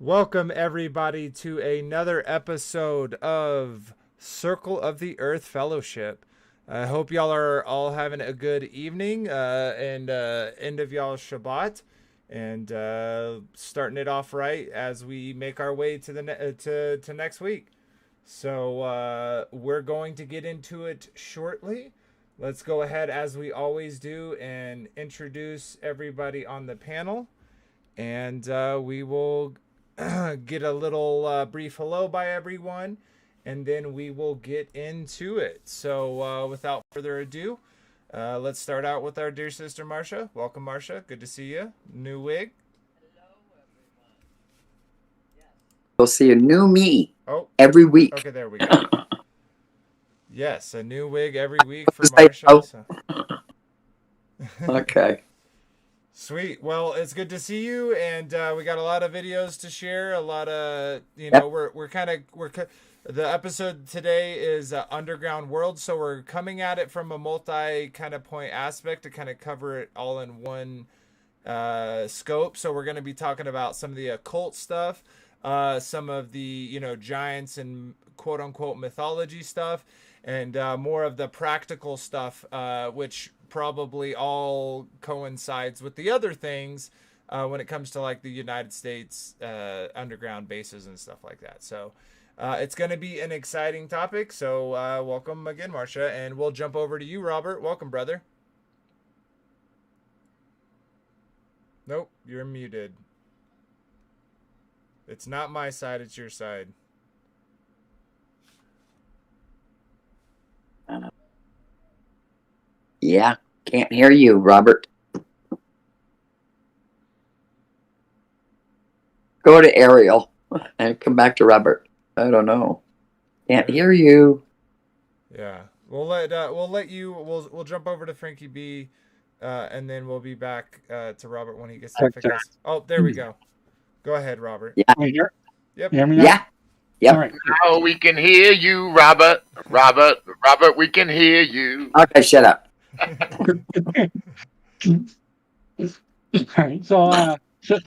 Welcome, everybody, to another episode of Circle of the Earth Fellowship. I hope y'all are all having a good evening and end of y'all's Shabbat, and starting it off right as we make our way to to next week. So we're going to get into it shortly. Let's go ahead, as we always do, and introduce everybody on the panel, and we will get a little brief hello by everyone, and then we will get into it. So, without further ado, let's start out with our dear sister Marcia. Welcome, Marcia. Good to see you. New wig. You'll see a new me Oh, every week. okay, there we go. Yes, a new wig every week for Marcia. So. Okay. Sweet. Well, it's good to see you, and we got a lot of videos to share. A lot of we're the episode today is Underground World, so we're coming at it from a multi kind of point aspect to kind of cover it all in one scope. So we're going to be talking about some of the occult stuff, some of the giants and quote unquote mythology stuff, and more of the practical stuff, which probably all coincides with the other things when it comes to like the United States underground bases and stuff like that. So it's going to be an exciting topic. So welcome again, Marcia, and we'll jump over to you, Robert. Welcome, brother. Nope, you're muted. It's not my side, it's your side. Yeah, can't hear you, Robert. Go to Ariel and come back to Robert. I don't know. Can't hear you. Yeah, we'll let you. We'll jump over to Frankie B, and then we'll be back to Robert when he gets to fix us. Oh, there we go. Go ahead, Robert. Yeah. Yep. Hear me now? Yeah. Yep. All right. Now we can hear you, Robert. Robert, we can hear you. Okay, shut up. All right. So,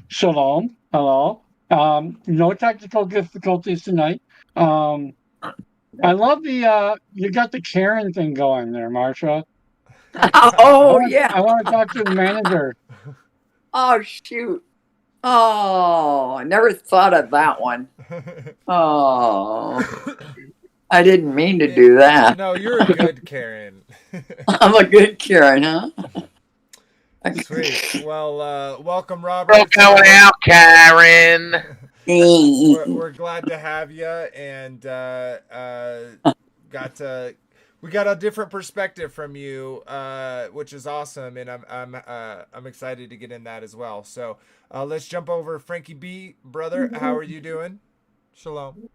shalom. Hello. No technical difficulties tonight. I love the you got the Karen thing going there, Marsha. Oh, yeah. I want to talk to the manager. Oh, shoot. Oh, I never thought of that one. Oh, I didn't mean to do that. No, you're a good Karen. I'm a good Karen, huh? Sweet. Well, welcome, Robert. We're going out, Karen. We're glad to have you, and we got a different perspective from you, which is awesome, and I'm excited to get in that as well. So let's jump over. Frankie B, brother, how are you doing? Shalom.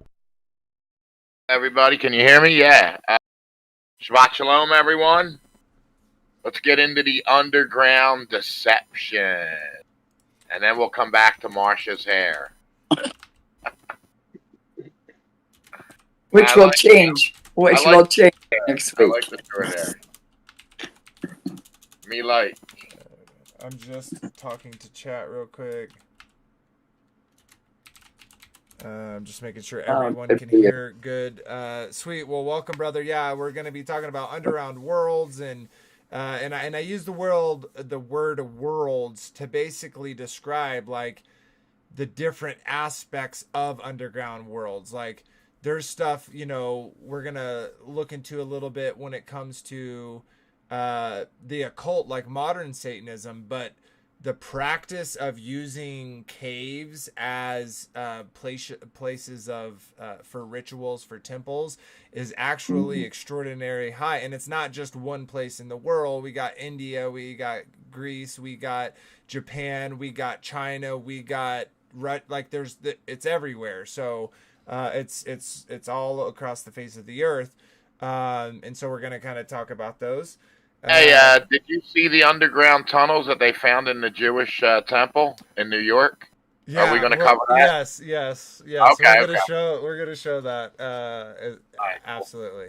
Everybody, can you hear me? Yeah. Shabbat shalom, everyone. Let's get into the underground deception, and then we'll come back to Marcia's hair. Which will change. Which will change next week. I like the short hair. Me like. I'm just talking to chat real quick. I'm just making sure everyone can hear good. Sweet. Well, welcome, brother. Yeah, we're going to be talking about underground worlds, and I use the word worlds to basically describe like the different aspects of underground worlds. Like there's stuff, we're going to look into a little bit when it comes to the occult, like modern Satanism, but the practice of using caves as places of for rituals, for temples, is actually extraordinary high. And it's not just one place in the world. We got India, we got Greece, we got Japan, we got China, we got it's everywhere. So it's all across the face of the earth, and so we're gonna kind of talk about those. Hey, did you see the underground tunnels that they found in the Jewish temple in New York? Yeah, are we going to cover that? Yes. Okay, we're gonna show that. Absolutely.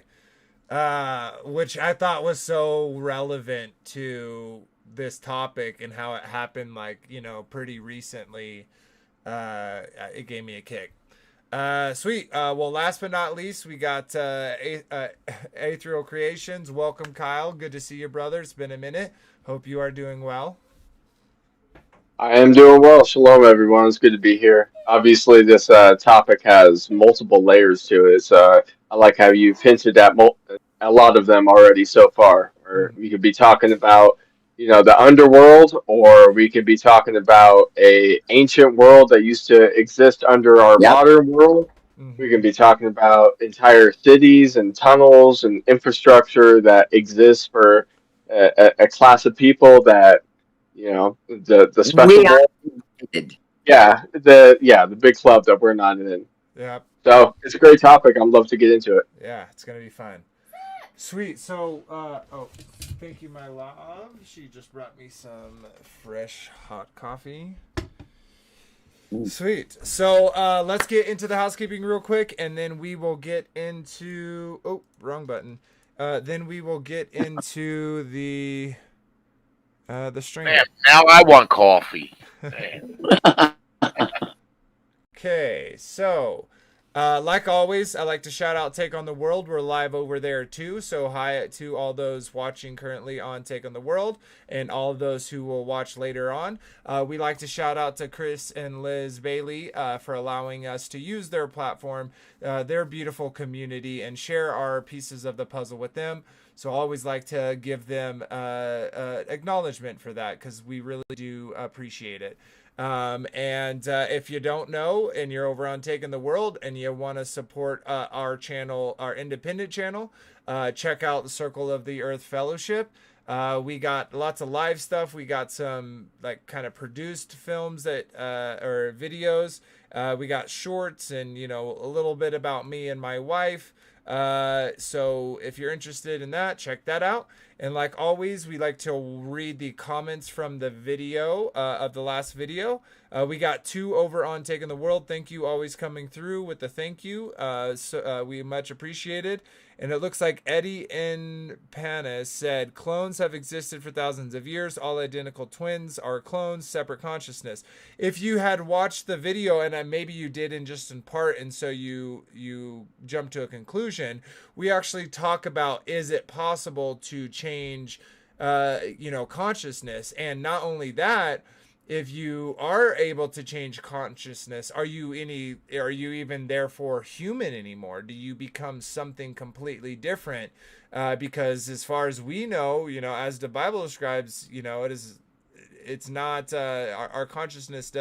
Which I thought was so relevant to this topic and how it happened, like pretty recently. it gave me a kick. Sweet. Well, last but not least, we got Aetherial Creations. Welcome, Kyle. Good to see you, brother. It's been a minute. Hope you are doing well. I am doing well. Shalom, everyone. It's good to be here. Obviously, this topic has multiple layers to it. So I like how you've hinted at a lot of them already so far. Or we could be talking about, the underworld, or we could be talking about a ancient world that used to exist under our Yep. modern world. Mm-hmm. We can be talking about entire cities and tunnels and infrastructure that exists for a class of people that the special We are ball. invited. The big club that we're not in. Yeah. So it's a great topic. I'd love to get into it. Yeah, it's gonna be fun. Sweet. So, thank you, my love. She just brought me some fresh hot coffee. Sweet. So, let's get into the housekeeping real quick, and then we will get into. Oh, wrong button. Then we will get into the stream. Man, now I want coffee. Okay, so like always, I like to shout out Take on the World. We're live over there too. So hi to all those watching currently on Take on the World and all of those who will watch later on. We like to shout out to Chris and Liz Bailey for allowing us to use their platform, their beautiful community, and share our pieces of the puzzle with them. So I always like to give them acknowledgement for that because we really do appreciate it. If you don't know and you're over on Taking the World and you want to support our channel, our independent channel, check out the Circle of the Earth Fellowship. We got lots of live stuff. We got some like kind of produced films that or videos. We got shorts and a little bit about me and my wife. So if you're interested in that, check that out. And like always, we like to read the comments from the video of the last video. We got 2 over on Taking the World. Thank you, always coming through with the thank you. We much appreciated. And it looks like Eddie in Panis said, clones have existed for thousands of years. All identical twins are clones, separate consciousness. If you had watched the video, and maybe you did in part, and so you jumped to a conclusion, we actually talk about, is it possible to change, consciousness? And not only that, if you are able to change consciousness, are you even therefore human anymore? Do you become something completely different? Because as far as we know, as the Bible describes, it's not, our consciousness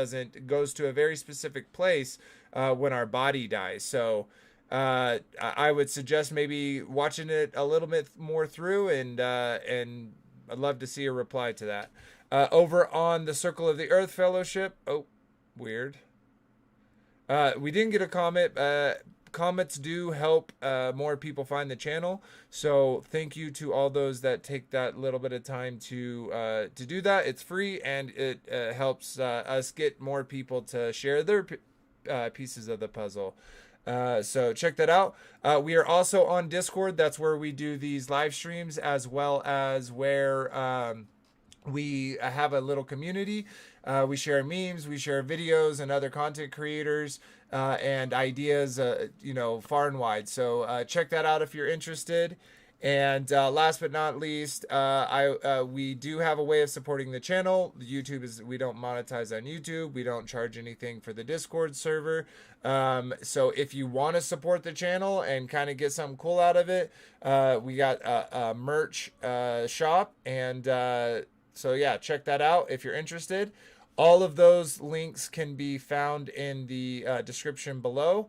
goes to a very specific place when our body dies. So I would suggest maybe watching it a little bit more through, and I'd love to see a reply to that. Over on the Circle of the Earth Fellowship. Oh, weird. We didn't get a comment. Comments do help more people find the channel. So thank you to all those that take that little bit of time to do that. It's free, and it helps us get more people to share their pieces of the puzzle. So check that out. We are also on Discord. That's where we do these live streams, as well as where we have a little community. We share memes, we share videos and other content creators and ideas, far and wide. So check that out if you're interested. And last but not least, we do have a way of supporting the channel. YouTube we don't monetize on YouTube. We don't charge anything for the Discord server. So if you want to support the channel and kind of get something cool out of it, we got a merch shop, and so yeah, check that out if you're interested. All of those links can be found in the description below.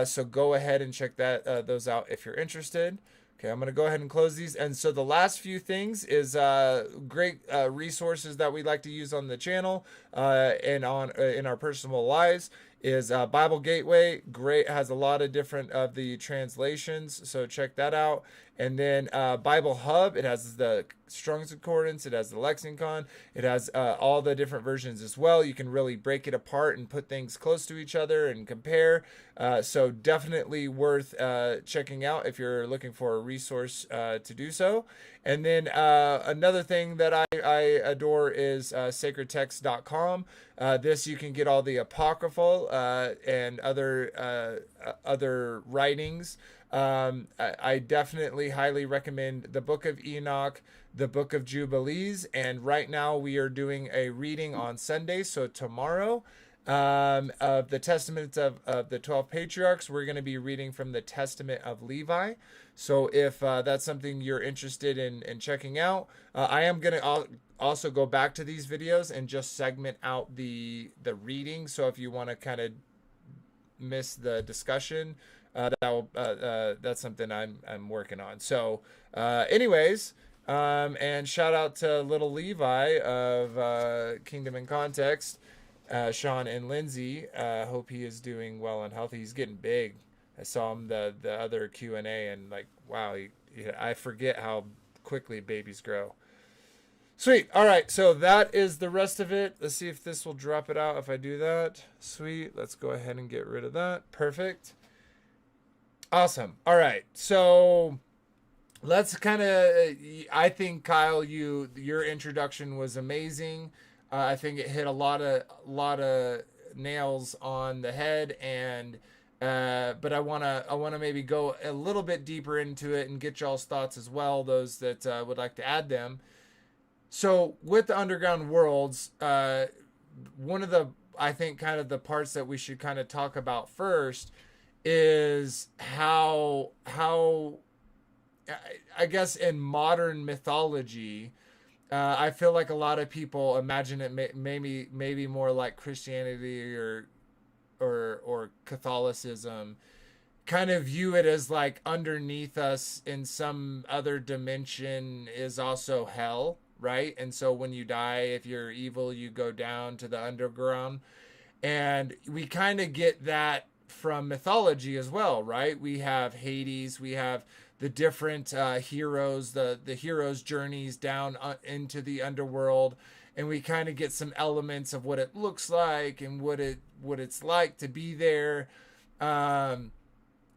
So go ahead and check those out if you're interested. Okay, I'm going to go ahead and close these. And so the last few things is great resources that we like to use on the channel and in our personal lives is Bible Gateway. Great, has a lot of different of the translations, so check that out. And then Bible Hub, it has the Strong's Concordance, it has the Lexicon, it has all the different versions as well. You can really break it apart and put things close to each other and compare. So definitely worth checking out if you're looking for a resource to do so. And then another thing that I adore is sacredtext.com. This you can get all the apocryphal and other writings. I definitely highly recommend the Book of Enoch, the Book of Jubilees, and right now we are doing a reading on Sunday, so tomorrow, of the Testaments of the 12 Patriarchs. We're going to be reading from the Testament of Levi. So if that's something you're interested in checking out, I am going to also go back to these videos and just segment out the reading. So if you want to kind of miss the discussion, that's something I'm working on. So anyways, and shout out to little Levi of Kingdom in Context, Sean and Lindsay. Hope he is doing well and healthy. He's getting big. I saw him the other Q&A and like, wow, I forget how quickly babies grow. Sweet. All right, so that is the rest of it. Let's see if this will drop it out if I do that. Sweet. Let's go ahead and get rid of that. Perfect. Awesome. All right, so let's kind of, I think, Kyle, your introduction was amazing. I think it hit a lot of nails on the head, and but I wanna maybe go a little bit deeper into it and get y'all's thoughts as well, those that would like to add them. So with the underground worlds, one of the, I think, kind of the parts that we should kind of talk about first is how I guess in modern mythology, I feel like a lot of people imagine it maybe more like Christianity or Catholicism, kind of view it as like underneath us in some other dimension is also hell, right? And so when you die, if you're evil, you go down to the underground. And we kind of get that from mythology as well, right? We have Hades, we have the different heroes, the heroes' journeys down into the underworld, and we kind of get some elements of what it looks like and what it's like to be there. And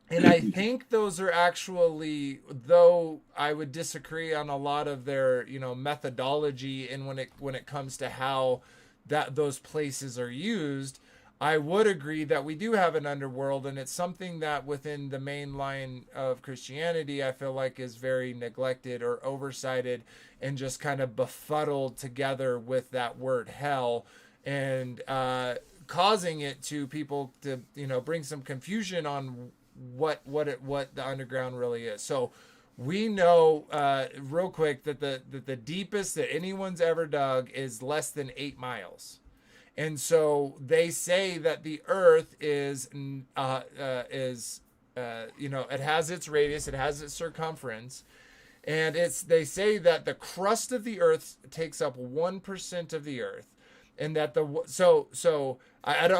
I think those are actually, though I would disagree on a lot of their, methodology, and when it comes to how those places are used, I would agree that we do have an underworld, and it's something that within the main line of Christianity, I feel like is very neglected or oversighted and just kind of befuddled together with that word hell, and causing it to people to, bring some confusion on what the underground really is. So we know real quick that the deepest that anyone's ever dug is less than 8 miles. And so they say that the Earth is it has its radius, it has its circumference, and they say that the crust of the Earth takes up 1% of the Earth, and that I'm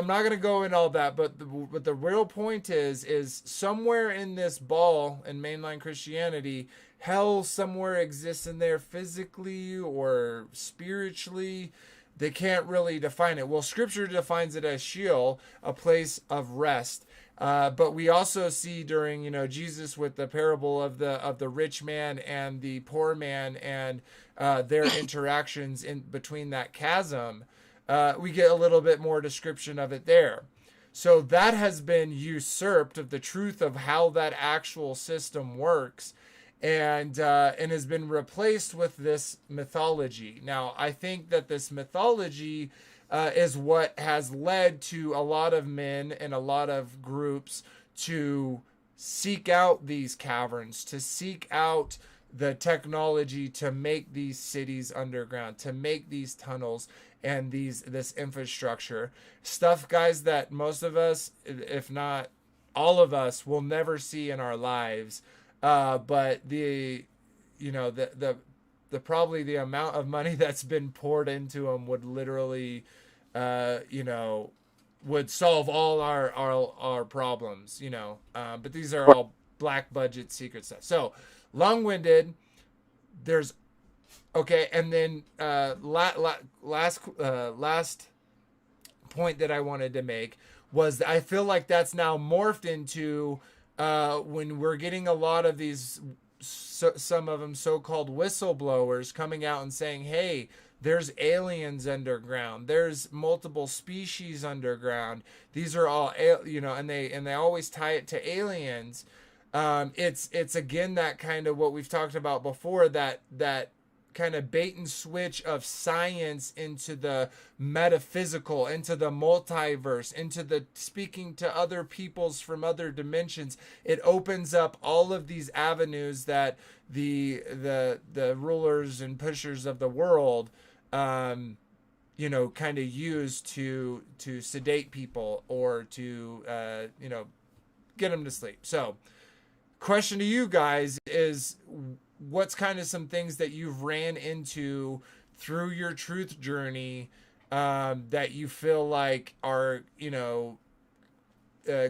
not going to go in all that, but the real point is somewhere in this ball in mainline Christianity, hell somewhere exists in there physically or spiritually. They can't really define it. Well, Scripture defines it as Sheol, a place of rest. But we also see during, Jesus with the parable of the rich man and the poor man and their interactions in between that chasm, we get a little bit more description of it there. So that has been usurped of the truth of how that actual system works, and has been replaced with this mythology. Now, I think that this mythology is what has led to a lot of men and a lot of groups to seek out these caverns, to seek out the technology to make these cities underground, to make these tunnels and this infrastructure. Stuff, guys, that most of us, if not all of us, will never see in our lives. But the probably the amount of money that's been poured into them would literally, would solve all our problems, you know. But these are all black budget secret stuff. So long-winded. There's okay, and then last point that I wanted to make was I feel like that's now morphed into when we're getting a lot of these, some of them so-called whistleblowers coming out and saying, hey, there's aliens underground, there's multiple species underground, these are all, you know, and they always tie it to aliens. It's again that kind of what we've talked about before, that kind of bait and switch of science into the metaphysical, into the multiverse, into the speaking to other peoples from other dimensions. It opens up all of these avenues that the rulers and pushers of the world, you know, kind of use to sedate people or to you know, get them to sleep. So question to you guys is, what's kind of some things that you've ran into through your truth journey that you feel like are, you know,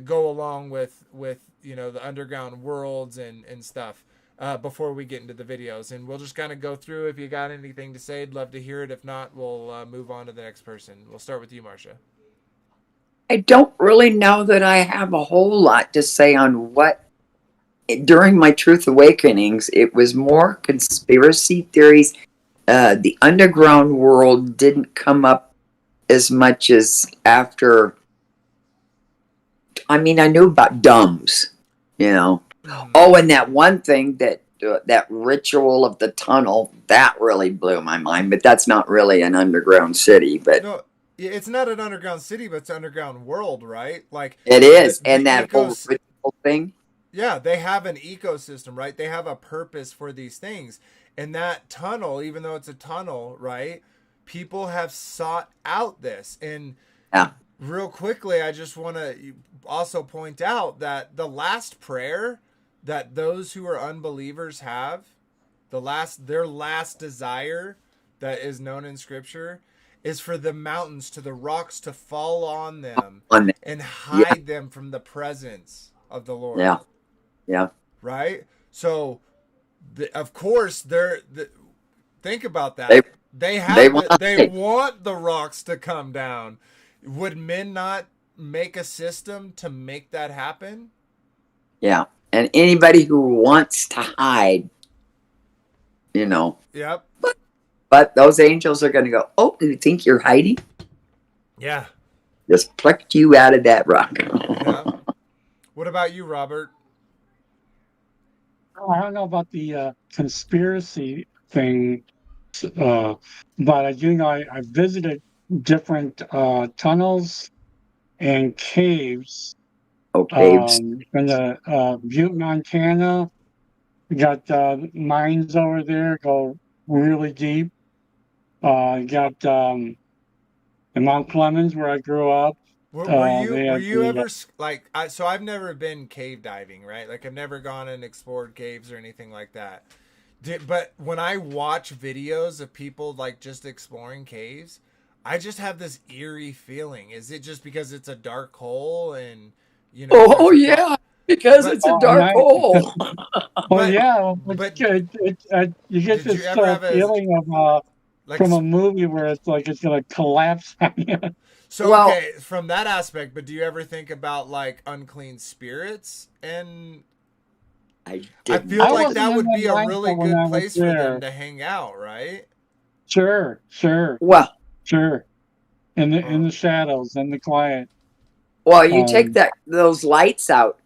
go along with you know, the underground worlds and stuff, before we get into the videos? And we'll just kind of go through. If you got anything to say, I'd love to hear it. If not, we'll move on to the next person. We'll start with you, Marcia. I don't really know that I have a whole lot to say on what. During my truth awakenings, it was more conspiracy theories. The underground world didn't come up as much as after. I mean, I knew about dumbs, you know. Oh, and that one thing that ritual of the tunnel, that really blew my mind. But that's not really an underground city. But no, it's not an underground city, but it's an underground world, right? Like it is, and that whole ritual thing. Yeah, they have an ecosystem, right? They have a purpose for these things. And that tunnel, even though it's a tunnel, right? People have sought out this. And yeah, real quickly, I just want to also point out that the last prayer that those who are unbelievers have, their last desire that is known in Scripture, is for the mountains, to the rocks to fall on them and hide them from the presence of the Lord. Yeah. Yeah. Right? So, of course, think about that. They want the rocks to come down. Would men not make a system to make that happen? Yeah. And anybody who wants to hide, you know. Yep. But those angels are going to go, oh, you think you're hiding? Yeah. Just plucked you out of that rock. Yeah. What about you, Robert? I don't know about the conspiracy thing, but I do know I visited different tunnels and caves. Oh, caves. In the Butte, Montana. We got mines over there, go really deep. Got in Mount Clemens, where I grew up. Were you ever like so I've never been cave diving, right? Like I've never gone and explored caves or anything like that. But when I watch videos of people like just exploring caves, I just have this eerie feeling. Is it just because it's a dark hole and, you know? Oh yeah, because it's a dark hole. Well, yeah, but you get this feeling of like, from a movie where it's like it's gonna collapse on you. So okay, from that aspect, but do you ever think about like unclean spirits? And I feel like that would be a really good place for them to hang out, right? Sure. Well, sure. In the shadows, in the quiet. Well, you take those lights out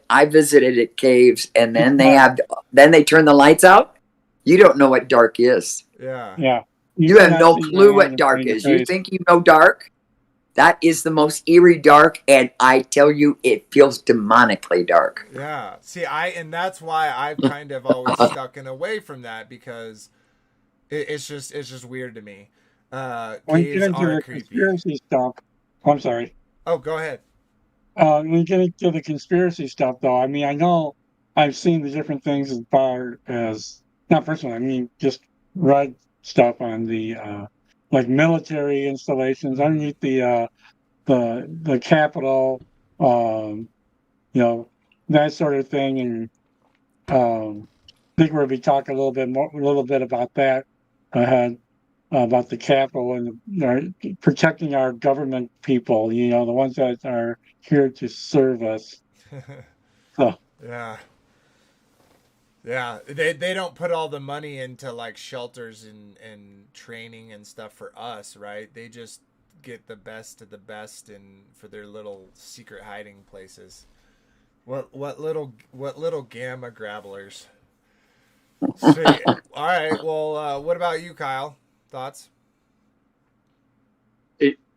I visited at caves, and then they turn the lights out. You don't know what dark is. Yeah. You have no clue what dark is. You think you know dark? That is the most eerie dark, and I tell you, it feels demonically dark. Yeah. See, and that's why I've kind of always stuck away from that, because it's just weird to me. Caves are creepy. Conspiracy stuff. I'm sorry. Oh, go ahead. When you get into the conspiracy stuff, though, I mean, I know I've seen the different things as far as, not personally, I mean, just read stuff on the like military installations underneath the the capital, that sort of thing, and I think we'll be talking a little bit about that ahead, about the capital and protecting our government people, the ones that are here to serve us. So, Yeah. Yeah, they don't put all the money into like shelters and training and stuff for us, right? They just get the best of the best and for their little secret hiding places. What little gamma grabblers. Sweet. All right. Well, what about you, Kyle? Thoughts?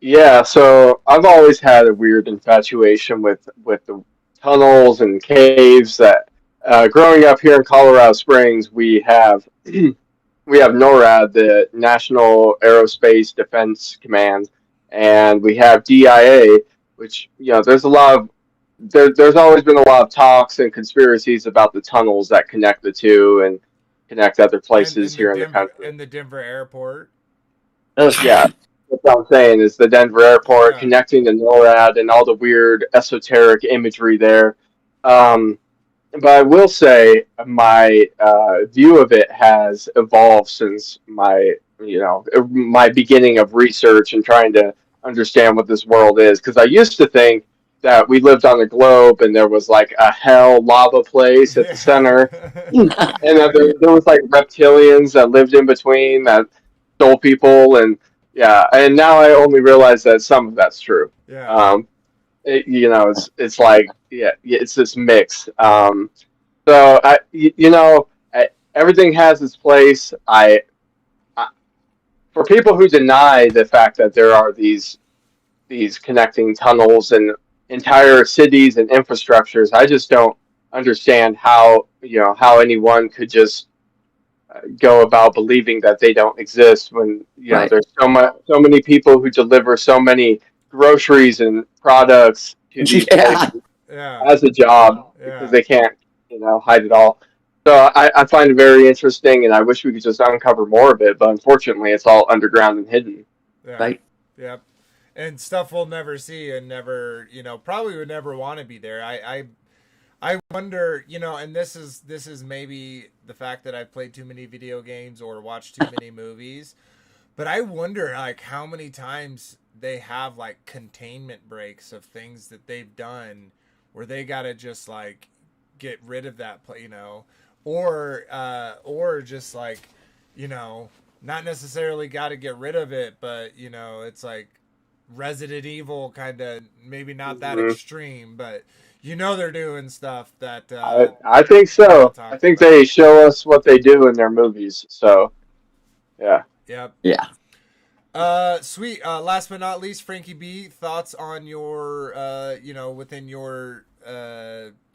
Yeah, so I've always had a weird infatuation with the tunnels and caves that growing up here in Colorado Springs, we have NORAD, the National Aerospace Defense Command, and we have DIA, which there's always been a lot of talks and conspiracies about the tunnels that connect the two and connect other places And the here in the country. Denver airport. Yeah, that's what I'm saying is the Denver airport Yeah. connecting to NORAD and all the weird esoteric imagery there. Um, but I will say my view of it has evolved since my beginning of research and trying to understand what this world is. Because I used to think that we lived on a globe and there was like a hell lava place at the center, and that there was like reptilians that lived in between that stole people, and yeah, and now I only realize that some of that's true. Yeah. It's like it's this mix. So everything has its place. I for people who deny the fact that there are these connecting tunnels and entire cities and infrastructures, I just don't understand how anyone could just go about believing that they don't exist when Right. there's so many people who deliver so many groceries and products to these Yeah. places Yeah. as a job because Yeah. they can't hide it all. So I find it very interesting, and I wish we could just uncover more of it, but unfortunately it's all underground and hidden. Yeah. Right. Yep. And stuff we'll never see and never, probably would never want to be there. I wonder, and this is maybe the fact that I've played too many video games or watched too many movies, but I wonder like how many times they have like containment breaks of things that they've done where they got to just like get rid of that play, or just like, not necessarily got to get rid of it, but it's like Resident Evil kind of, maybe not that Mhm. extreme, but they're doing stuff that I think they're not so. I talking think about. they show us what they do in their movies. So yeah. Yep. Yeah. Sweet. Last but not least, Frankie B, thoughts on your within your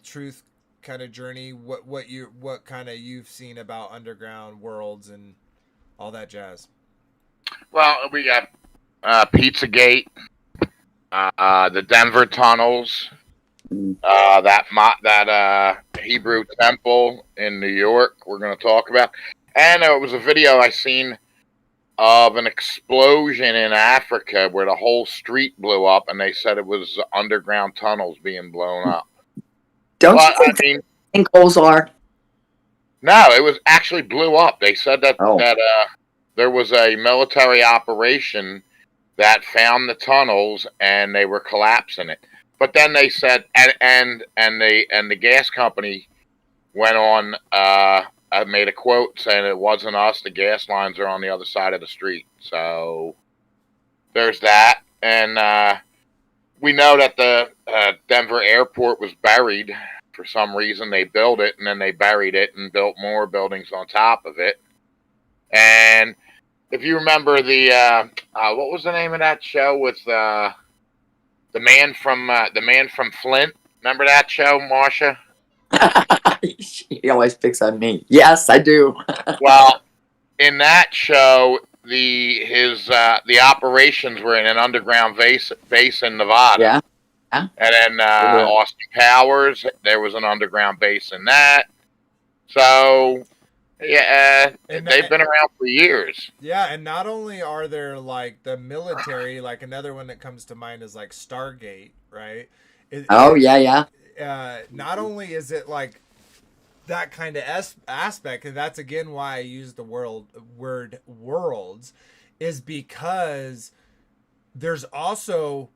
truth kind of journey, what kind of you've seen about underground worlds and all that jazz. Well, we got Pizzagate, the Denver tunnels, that Hebrew temple in New York. We're going to talk about, and it was a video I seen of an explosion in Africa where the whole street blew up, and they said it was underground tunnels being blown up. Don't But you think sinkholes are? no, it was actually blew up. They said that Oh. there was a military operation that found the tunnels and they were collapsing it. But then they said, and the gas company went on. I made a quote saying it wasn't us. The gas lines are on the other side of the street. So there's that, and we know that the Denver airport was buried for some reason. They built it and then they buried it and built more buildings on top of it. And if you remember what was the name of that show with the man from Flint? Remember that show, Marsha? He always picks on me. Yes, I do. Well, in that show, the operations were in an underground base in Nevada. Yeah. And then Austin Powers, there was an underground base in that. So Yeah, And they've been around for years. yeah, and not only are there like the military, like another one that comes to mind is like Stargate, right? Oh yeah, yeah. Not only is it like that kind of aspect, and that's again why I use the word worlds, is because there's also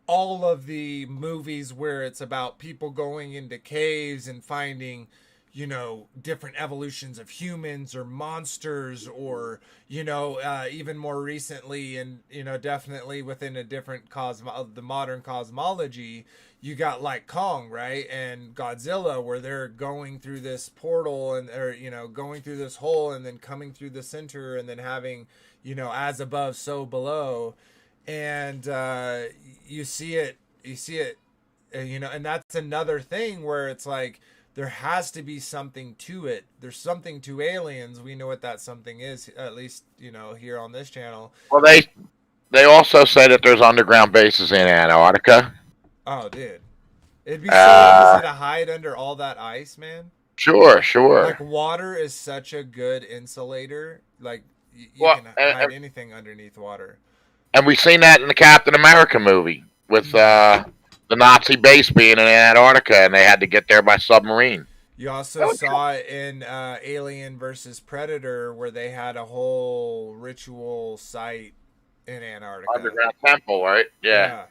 all of the movies where it's about people going into caves and finding, you know, different evolutions of humans or monsters, or, you know, even more recently, and, you know, definitely within a different the modern cosmology, you got like Kong, right? And Godzilla, where they're going through this portal and, or, you know, going through this hole and then coming through the center and then having, you know, as above, so below. And you see it, you know, and that's another thing where it's like, there has to be something to it. There's something to aliens. We know what that something is, at least, you know, here on this channel. Well, they also say that there's underground bases in Antarctica. Oh, dude, it'd be so easy to hide under all that ice, man. Sure. Like, water is such a good insulator. Like, you can hide anything underneath water. And we've seen that in the Captain America movie with the Nazi base being in Antarctica, and they had to get there by submarine. You also saw it in Alien versus Predator, where they had a whole ritual site in Antarctica. Underground temple, right? Yeah.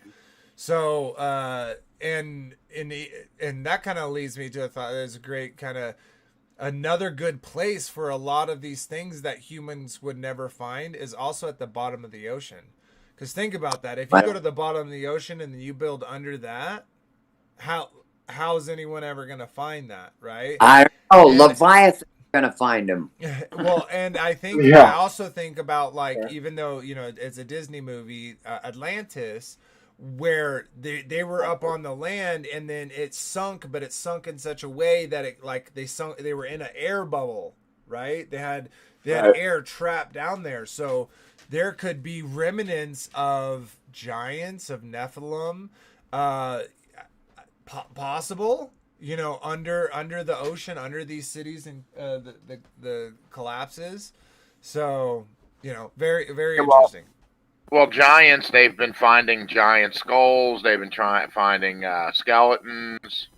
So, and that kind of leads me to a thought. There's a great kind of another good place for a lot of these things that humans would never find is also at the bottom of the ocean. Because think about that. If you go to the bottom of the ocean and you build under that, how is anyone ever going to find that, right? I don't know. Leviathan's going to find him. Well, and I think I also think about, like, even though, you know, it's a Disney movie, Atlantis, where they were up on the land and then it sunk, but it sunk in such a way that it, like, they were in an air bubble, right? They had air trapped down there. So there could be remnants of giants, of Nephilim, possible, you know, under the ocean, under these cities and the collapses. So, you know, very interesting. Well, giants, they've been finding giant skulls. They've been finding skeletons,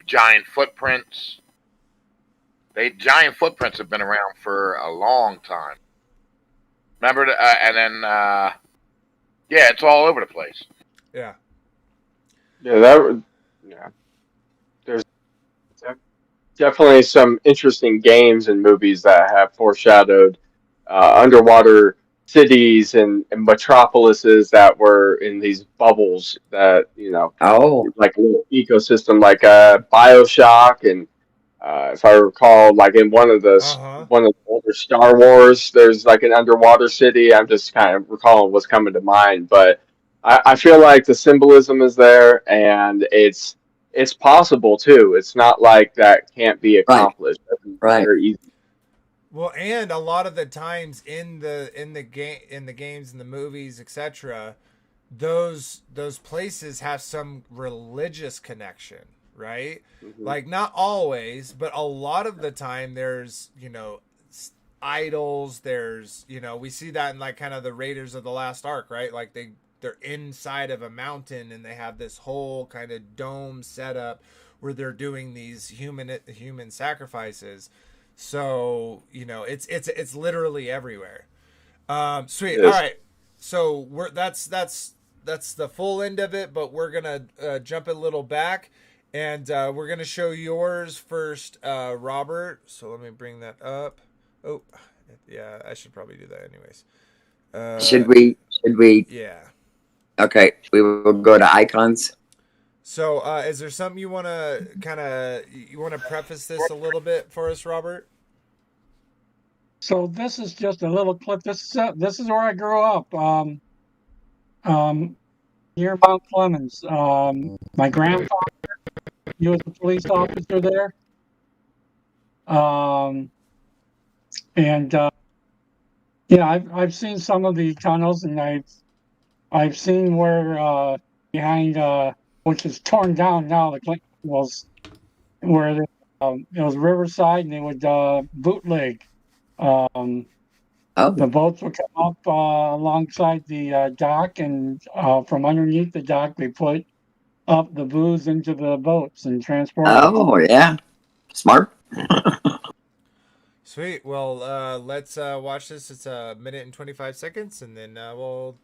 giant footprints. Giant footprints have been around for a long time. Remember, and then, yeah, it's all over the place. Yeah. There's definitely some interesting games and movies that have foreshadowed underwater cities and metropolises that were in these bubbles that, you know, like a little ecosystem, like BioShock, and if I recall, like in one of the older Star Wars, there's like an underwater city. I'm just kind of recalling what's coming to mind, but I feel like the symbolism is there, and it's possible too. It's not like that can't be accomplished. Right. Very easy. Well, and a lot of the times in the games, in the movies, etc., those places have some religious connection, right? Mm-hmm. Like, not always, but a lot of the time there's, you know, idols, there's, you know, we see that in like kind of the Raiders of the Lost Ark, right? Like they're inside of a mountain and they have this whole kind of dome setup where they're doing these human sacrifices. So, you know, it's literally everywhere. Sweet. All right. So that's the full end of it, but we're gonna jump a little back, and we're gonna show yours first, Robert. So let me bring that up. Oh, yeah, I should probably do that anyways. Should we? Yeah. Okay, we will go to icons. So, is there something you want to preface this a little bit for us, Robert? So this is just a little clip. This is where I grew up. Near Mount Clemens. My grandfather, he was a police officer there. Yeah, I've seen some of the tunnels, and I've seen where behind which is torn down now, the Clinton was where it was Riverside, and they would bootleg. Um, the Oh, boats would come up alongside the dock, and from underneath the dock, they put up the booze into the boats and transport it. oh, yeah. Smart. Sweet. Well, let's watch this. It's a minute and 25 seconds, and then we'll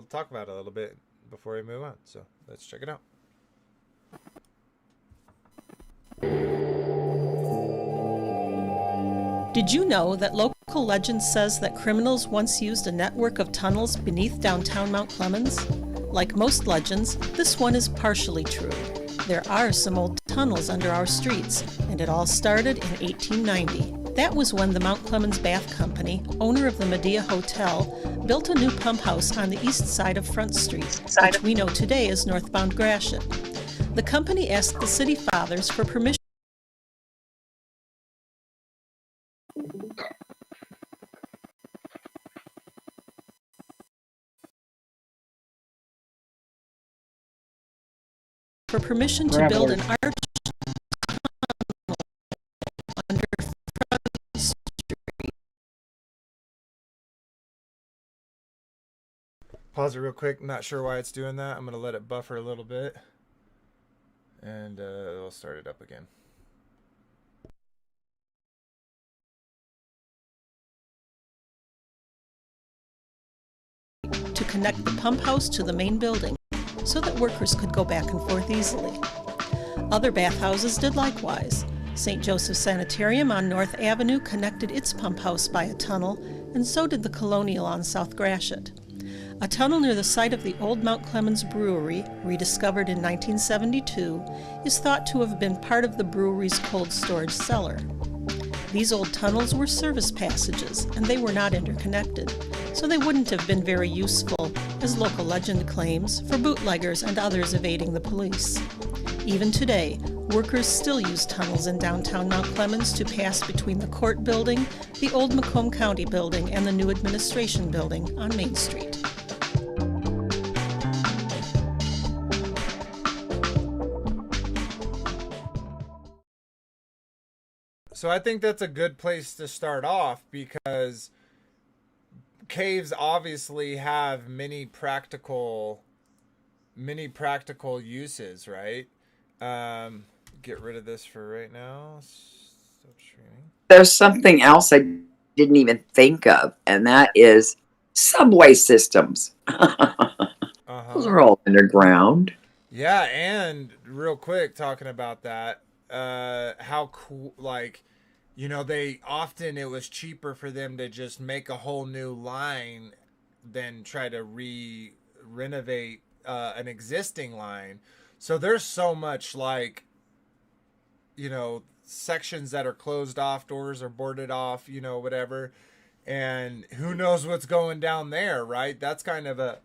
talk about it a little bit before we move on. So let's check it out. Did you know that local legend says that criminals once used a network of tunnels beneath downtown Mount Clemens? Like most legends, this one is partially true. There are some old tunnels under our streets, and it all started in 1890. That was when the Mount Clemens Bath Company, owner of the Medea Hotel, built a new pump house on the east side of Front Street, which we know today as northbound Gratiot. The company asked the city fathers for permission to build an arch under Front Street. Pause it real quick. Not sure why it's doing that. I'm going to let it buffer a little bit. And we'll start it up again. To connect the pump house to the main building so that workers could go back and forth easily. Other bathhouses did likewise. St. Joseph's Sanitarium on North Avenue connected its pump house by a tunnel, and so did the Colonial on South Gratiot. A tunnel near the site of the old Mount Clemens Brewery, rediscovered in 1972, is thought to have been part of the brewery's cold storage cellar. These old tunnels were service passages, and they were not interconnected, so they wouldn't have been very useful, as local legend claims, for bootleggers and others evading the police. Even today, workers still use tunnels in downtown Mount Clemens to pass between the court building, the old Macomb County building, and the new administration building on Main Street. So I think that's a good place to start off, because caves obviously have many practical uses, right? Get rid of this for right now. Stop streaming. There's something else I didn't even think of, and that is subway systems. Those are all underground. Yeah, and real quick, talking about that, how cool, like, you know, it was cheaper for them to just make a whole new line than try to renovate an existing line. So there's so much, like, you know, sections that are closed off, doors are boarded off, you know, whatever. And who knows what's going down there, right? That's kind of a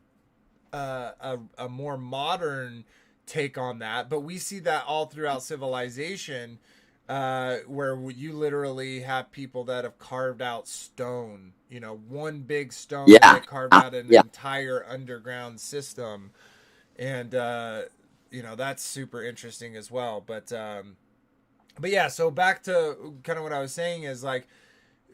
more modern take on that. But we see that all throughout civilization, where you literally have people that have carved out stone, you know, one big stone that carved out an entire underground system. And, you know, that's super interesting as well. But yeah, so back to kind of what I was saying is, like,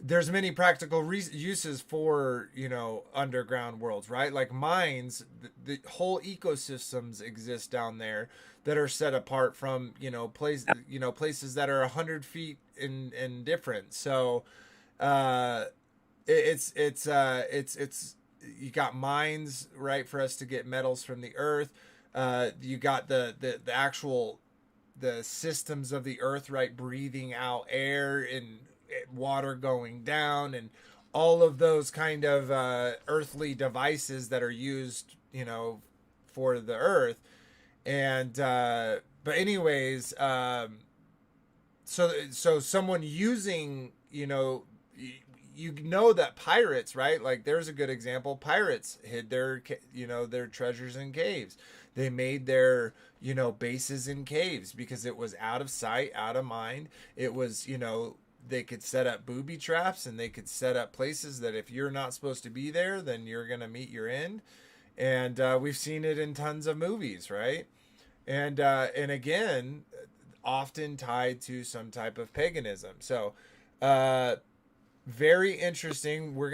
there's many practical uses for, you know, underground worlds, right? Like mines, the whole ecosystems exist down there that are set apart from, you know, places that are 100 feet in different. So it's you got mines, right, for us to get metals from the earth. You got the actual the systems of the earth, right, breathing out air and water going down, and all of those kind of earthly devices that are used, you know, for the earth. And but anyways, so someone using, you know, you know that pirates, right, like there's a good example. Pirates hid their, you know, their treasures in caves. They made their, you know, bases in caves because it was out of sight, out of mind. It was, you know, they could set up booby traps, and they could set up places that if you're not supposed to be there, then you're going to meet your end. And we've seen it in tons of movies, right? And again, often tied to some type of paganism. So, very interesting. We're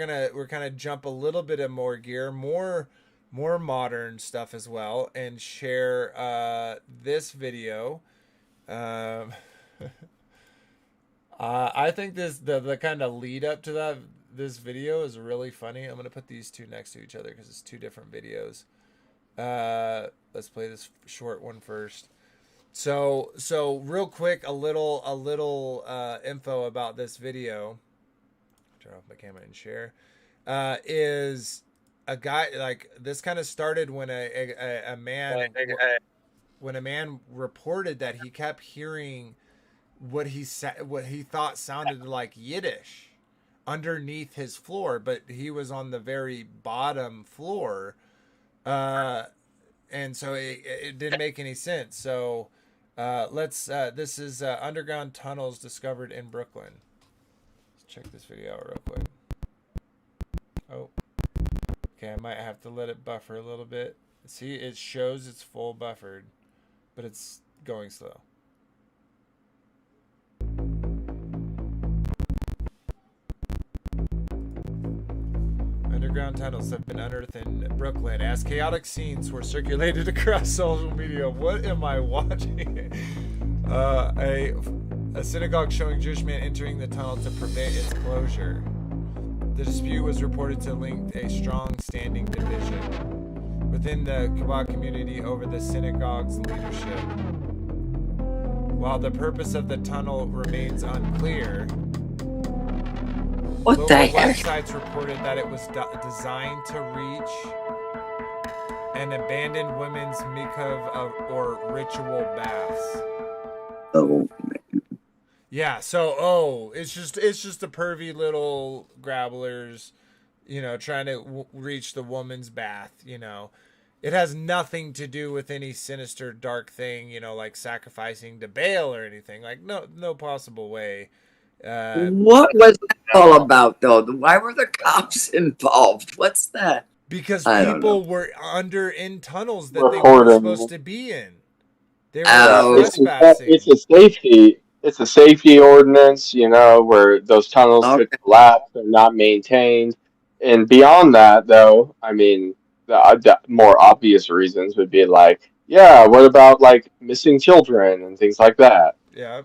kind of jump a little bit of more gear, more modern stuff as well, and share this video. I think the kind of lead up to this video is really funny. I'm gonna put these two next to each other because it's two different videos. Let's play this short one first. So real quick, a little info about this video. Turn off my camera and share. Is a guy like this kind of started when a man reported that he kept hearing what he thought sounded like Yiddish underneath his floor, but he was on the very bottom floor, and so it didn't make any sense. So this is underground tunnels discovered in Brooklyn. Let's check this video out real quick. Oh, okay, I might have to let it buffer a little bit. See, it shows it's full buffered, but it's going slow. Underground tunnels have been unearthed in Brooklyn as chaotic scenes were circulated across social media. What am I watching? A synagogue showing Jewish man entering the tunnel to prevent its closure. The dispute was reported to link a strong standing division within the Kabbalah community over the synagogue's leadership. While the purpose of the tunnel remains unclear, What the local heck? websites reported that it was designed to reach an abandoned women's mikveh or ritual baths. Oh, Yeah, so it's just the pervy little grabblers, trying to reach the woman's bath. It has nothing to do with any sinister, dark thing. Like sacrificing to Baal or anything. Like no possible way. what was that all about, though? Why were the cops involved? What's that? Because I don't know. people were in tunnels that they weren't Recording. supposed to be in. They were Oh. trespassing. It's a safety ordinance, where those tunnels could Okay. collapse and not maintained. And beyond that, though, I mean, the more obvious reasons would be like, yeah, what about like missing children and things like that? Yeah.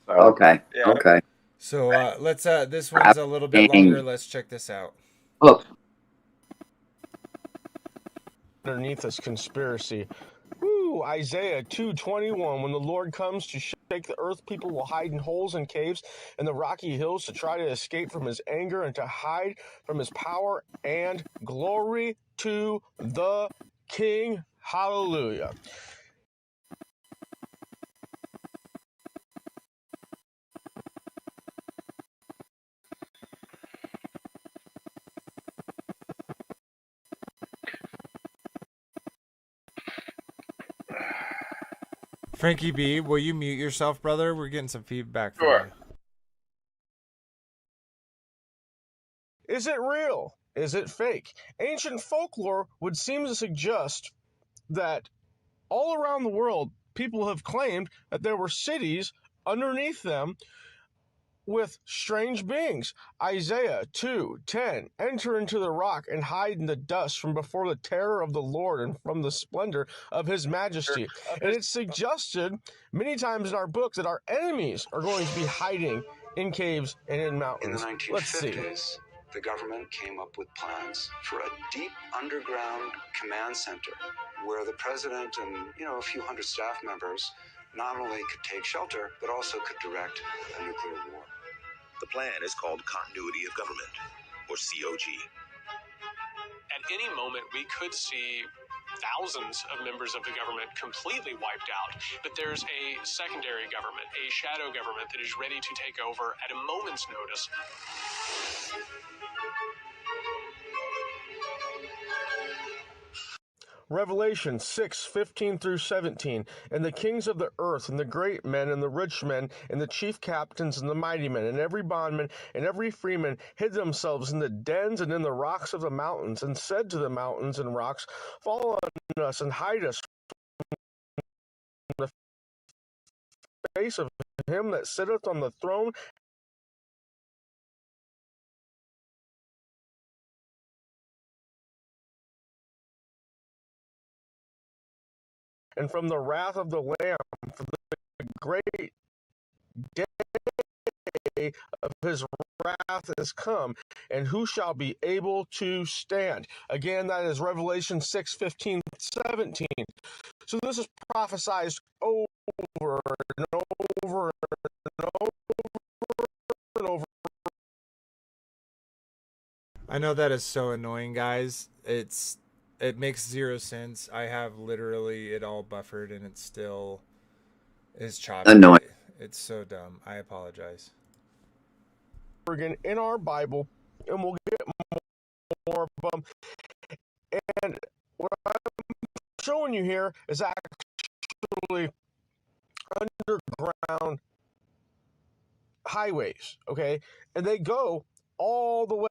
So, Okay. Yeah. Okay. So let's this one's a little bit longer. Let's check this out. Look. Underneath this conspiracy. Woo, Isaiah 2:21. When the Lord comes to shake the earth, people will hide in holes and caves and the rocky hills to try to escape from his anger and to hide from his power, and glory to the King. Hallelujah. Frankie B, will you mute yourself, brother? We're getting some feedback from Sure. you. Is it real? Is it fake? Ancient folklore would seem to suggest that all around the world, people have claimed that there were cities underneath them with strange beings. Isaiah 2:10. Enter into the rock and hide in the dust from before the terror of the Lord and from the splendor of his majesty. And it's suggested many times in our book that our enemies are going to be hiding in caves and in mountains. In the Let's see. 1950s, the government came up with plans for a deep underground command center where the president and, a few hundred staff members not only could take shelter, but also could direct a nuclear war. The plan is called Continuity of Government, or COG. At any moment, we could see thousands of members of the government completely wiped out, but there's a secondary government, a shadow government that is ready to take over at a moment's notice. Revelation 6:15 through 17. And the kings of the earth, and the great men, and the rich men, and the chief captains, and the mighty men, and every bondman, and every freeman hid themselves in the dens and in the rocks of the mountains, and said to the mountains and rocks, fall on us and hide us from the face of him that sitteth on the throne and from the wrath of the Lamb, for the great day of his wrath is come, and who shall be able to stand? Again, that is Revelation 6:15, 17. So this is prophesied over and over and over and over. I know that is so annoying, guys. It makes zero sense. I have literally it all buffered and it still is choppy. Annoying. It's so dumb. I apologize. Again, in our Bible, and we'll get more of them. And what I'm showing you here is actually underground highways, okay? And they go all the way.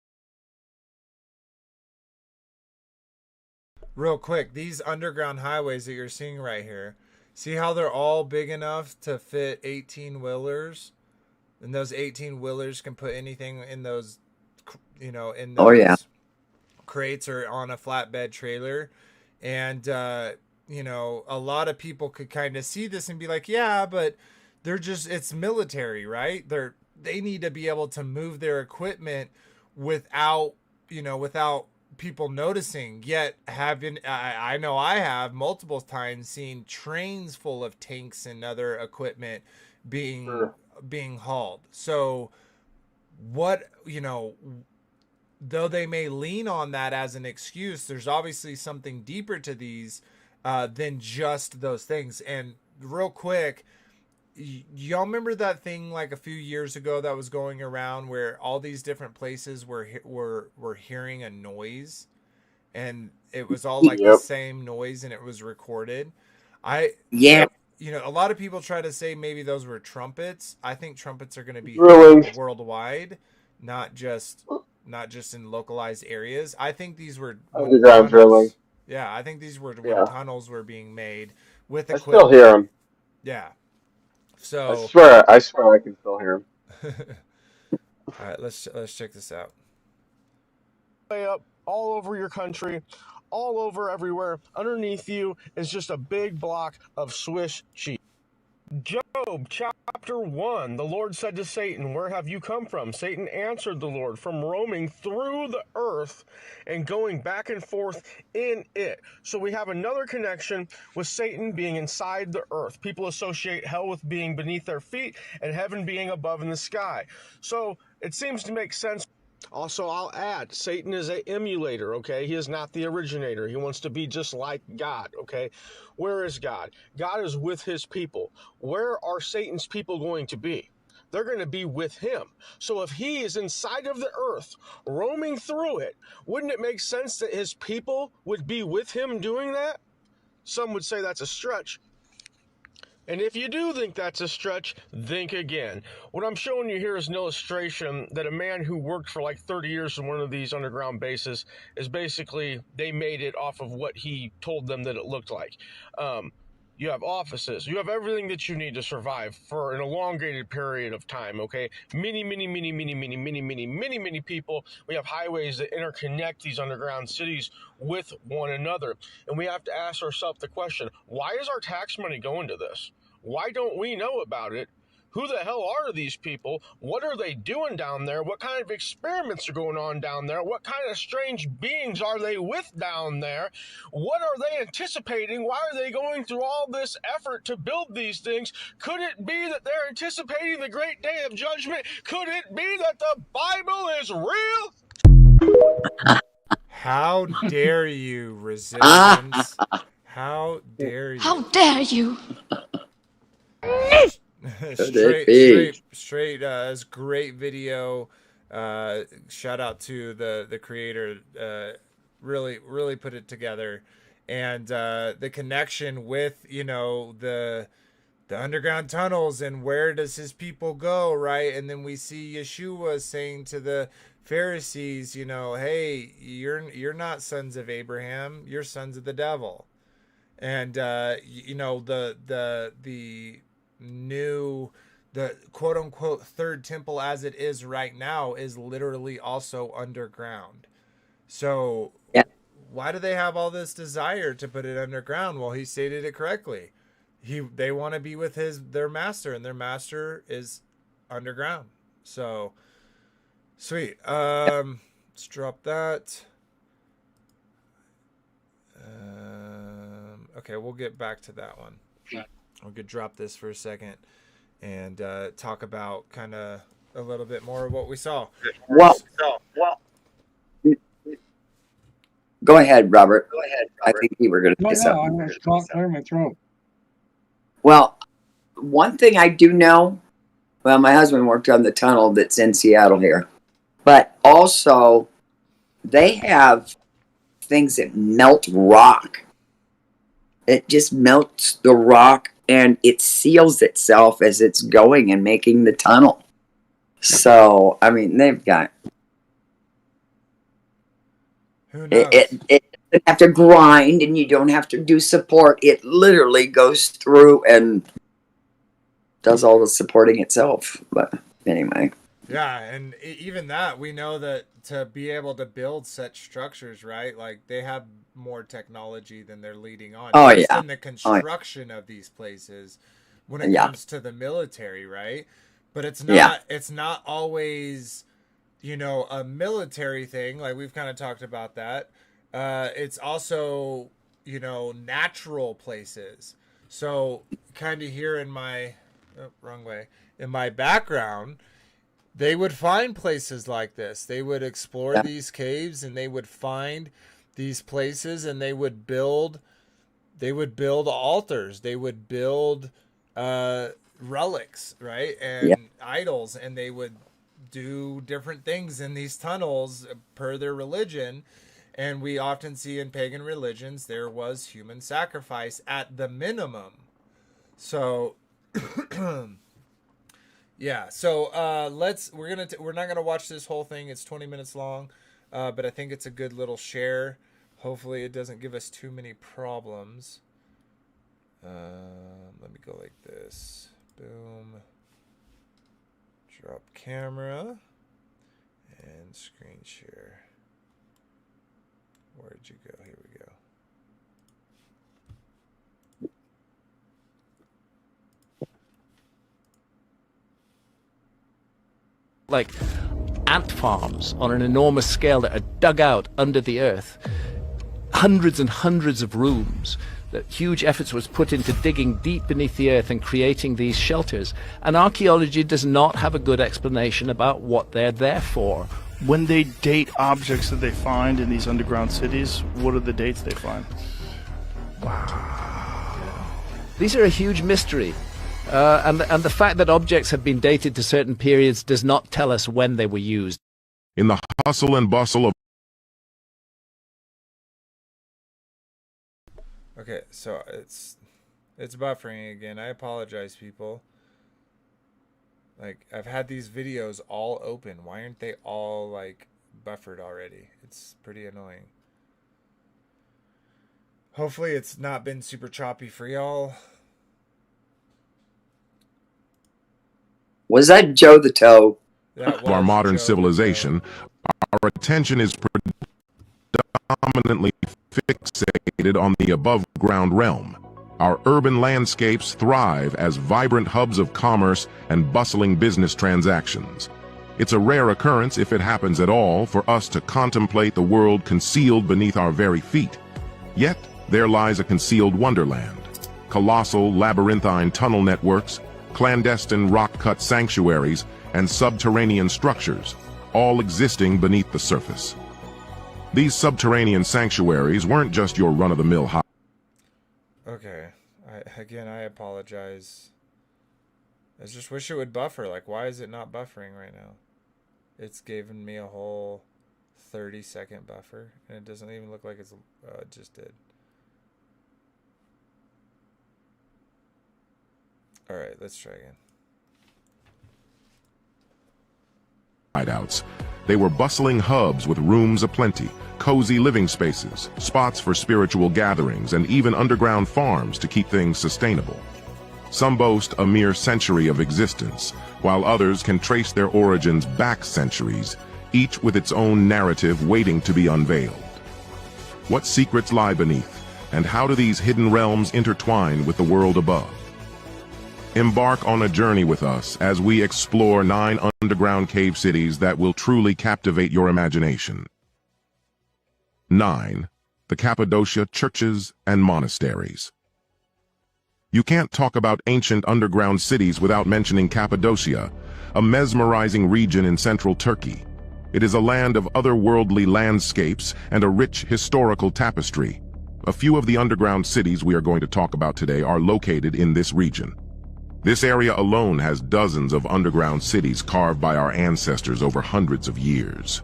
Real quick, these underground highways that you're seeing right here, see how they're all big enough to fit 18-wheelers? And those 18-wheelers can put anything in those, in those crates or on a flatbed trailer. And, a lot of people could kind of see this and be like, yeah, but it's military, right? They need to be able to move their equipment without people noticing. Yet I know I have multiple times seen trains full of tanks and other equipment being hauled. So what, though they may lean on that as an excuse, there's obviously something deeper to these than just those things. And real quick, y'all remember that thing like a few years ago that was going around where all these different places were hearing a noise, and it was all like the same noise, and it was recorded? A lot of people try to say maybe those were trumpets. I think trumpets are going to be worldwide, not just in localized areas. I think these were underground drilling. Yeah, I think these were when tunnels were being made with equipment. I still hear them. Yeah. So I swear I can still hear them. All right, let's check this out. Way up all over your country, all over everywhere. Underneath you is just a big block of Swiss cheese. Job chapter 1, the Lord said to Satan, "Where have you come from?" Satan answered the Lord, "From roaming through the earth and going back and forth in it." So we have another connection with Satan being inside the earth. People associate hell with being beneath their feet and heaven being above in the sky. So it seems to make sense. Also, I'll add, Satan is an emulator, okay? He is not the originator. He wants to be just like God, okay? Where is God? God is with his people. Where are Satan's people going to be? They're going to be with him. So if he is inside of the earth, roaming through it, wouldn't it make sense that his people would be with him doing that? Some would say that's a stretch. And if you do think that's a stretch, think again. What I'm showing you here is an illustration that a man who worked for like 30 years in one of these underground bases is basically, they made it off of what he told them that it looked like. You have offices. You have everything that you need to survive for an elongated period of time, okay? Many people. We have highways that interconnect these underground cities with one another. And we have to ask ourselves the question, why is our tax money going to this? Why don't we know about it? Who the hell are these people? What are they doing down there? What kind of experiments are going on down there? What kind of strange beings are they with down there? What are they anticipating? Why are they going through all this effort to build these things? Could it be that they're anticipating the great day of judgment? Could it be that the Bible is real? How dare you, Resistance? How dare you? How dare you? straight it's great video. Shout out to the creator, really put it together. And the connection with the underground tunnels and where does his people go, right? And then we see Yeshua saying to the Pharisees, hey, you're not sons of Abraham, you're sons of the devil. And the quote unquote third temple as it is right now is literally also underground. So Yeah. why do they have all this desire to put it underground? Well, he stated it correctly. They want to be with their master, and their master is underground. So sweet. Let's drop that. Okay, we'll get back to that one. We could drop this for a second and talk about kind of a little bit more of what we saw. Well, go ahead, Robert. I think you were going to say something. I'm going to clear my throat. Well, one thing I do know, well, my husband worked on the tunnel that's in Seattle here, but also they have things that melt rock. It just melts the rock and it seals itself as it's going and making the tunnel. So, I mean, they've got... Who knows? It doesn't have to grind and you don't have to do support. It literally goes through and does all the supporting itself. But anyway. Yeah, and even that, we know that to be able to build such structures, right? Like they have more technology than they're leading on. Oh, just yeah. in the construction of these places when it comes to the military, right? But it's not always, you know, a military thing. Like we've kind of talked about that. It's also, you know, natural places. So kind of here in my in my background, they would find places like this. They would explore these caves and they would find these places and they would build altars. They would build relics, right? And idols, and they would do different things in these tunnels per their religion. And we often see in pagan religions there was human sacrifice at the minimum. So yeah, so we're not gonna watch this whole thing. It's 20 minutes long, but I think it's a good little share. Hopefully, it doesn't give us too many problems. Let me go like this. Boom. Drop camera and screen share. Where'd you go? Here we go. Like ant farms on an enormous scale that are dug out under the earth, hundreds and hundreds of rooms, that huge efforts was put into digging deep beneath the earth and creating these shelters, and archaeology does not have a good explanation about what they're there for. When they date objects that they find in these underground cities, what are the dates they find? Wow. These are a huge mystery. And the fact that objects have been dated to certain periods does not tell us when they were used. In the hustle and bustle of... Okay, so it's buffering again. I apologize, people. Like, I've had these videos all open. Why aren't they all, like, buffered already? It's pretty annoying. Hopefully it's not been super choppy for y'all. Was that Joe the Toe? Of our modern civilization, our attention is predominantly fixated on the above-ground realm. Our urban landscapes thrive as vibrant hubs of commerce and bustling business transactions. It's a rare occurrence, if it happens at all, for us to contemplate the world concealed beneath our very feet. Yet, there lies a concealed wonderland. Colossal labyrinthine tunnel networks, clandestine rock-cut sanctuaries, and subterranean structures, all existing beneath the surface. These subterranean sanctuaries weren't just your run-of-the-mill high. Okay, I apologize. I just wish it would buffer. Like, why is it not buffering right now? It's given me a whole 30-second buffer, and it doesn't even look like it just did. All right, let's try again. Hideouts. They were bustling hubs with rooms aplenty, cozy living spaces, spots for spiritual gatherings, and even underground farms to keep things sustainable. Some boast a mere century of existence, while others can trace their origins back centuries, each with its own narrative waiting to be unveiled. What secrets lie beneath, and how do these hidden realms intertwine with the world above? Embark on a journey with us as we explore 9 underground cave cities that will truly captivate your imagination. 9. The Cappadocia Churches and Monasteries. You can't talk about ancient underground cities without mentioning Cappadocia, a mesmerizing region in central Turkey. It is a land of otherworldly landscapes and a rich historical tapestry. A few of the underground cities we are going to talk about today are located in this region. This area alone has dozens of underground cities carved by our ancestors over hundreds of years.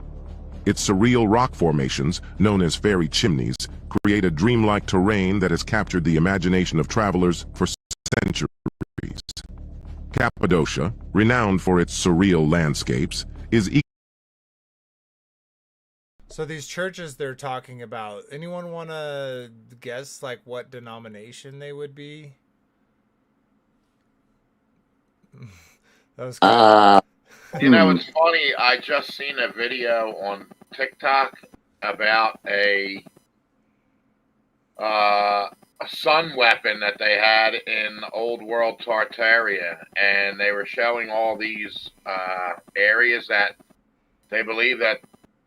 Its surreal rock formations, known as fairy chimneys, create a dreamlike terrain that has captured the imagination of travelers for centuries. Cappadocia, renowned for its surreal landscapes, is So these churches they're talking about, anyone want to guess like what denomination they would be? That was cool. You know, it's funny. I just seen a video on TikTok about a sun weapon that they had in old world Tartaria, and they were showing all these areas that they believe that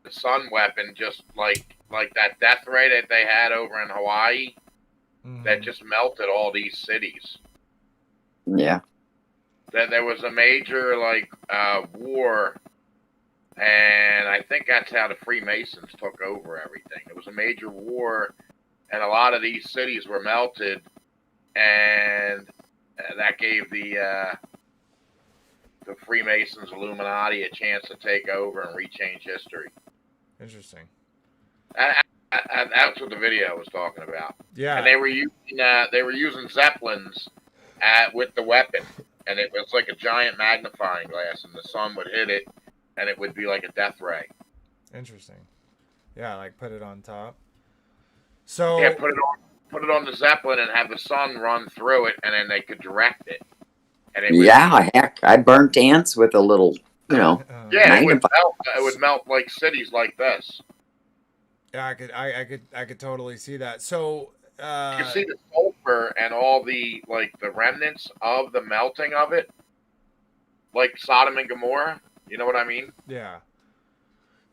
the sun weapon, just like that death ray that they had over in Hawaii, that just melted all these cities. Yeah. That there was a major war, and I think that's how the Freemasons took over everything. It was a major war, and a lot of these cities were melted, and that gave the Freemasons, Illuminati, a chance to take over and rechange history. Interesting. That's what the video was talking about. Yeah, and they were using zeppelins with the weapon. And it was like a giant magnifying glass, and the sun would hit it, and it would be like a death ray. Interesting. Yeah, like put it on top. So yeah, put it on the Zeppelin and have the sun run through it, and then they could direct it. And it would, heck, I burnt ants with a little, yeah, it would melt like cities like this. Yeah, I could totally see that. So. You can see the sulfur and all the remnants of the melting of it, like Sodom and Gomorrah. You know what I mean? Yeah.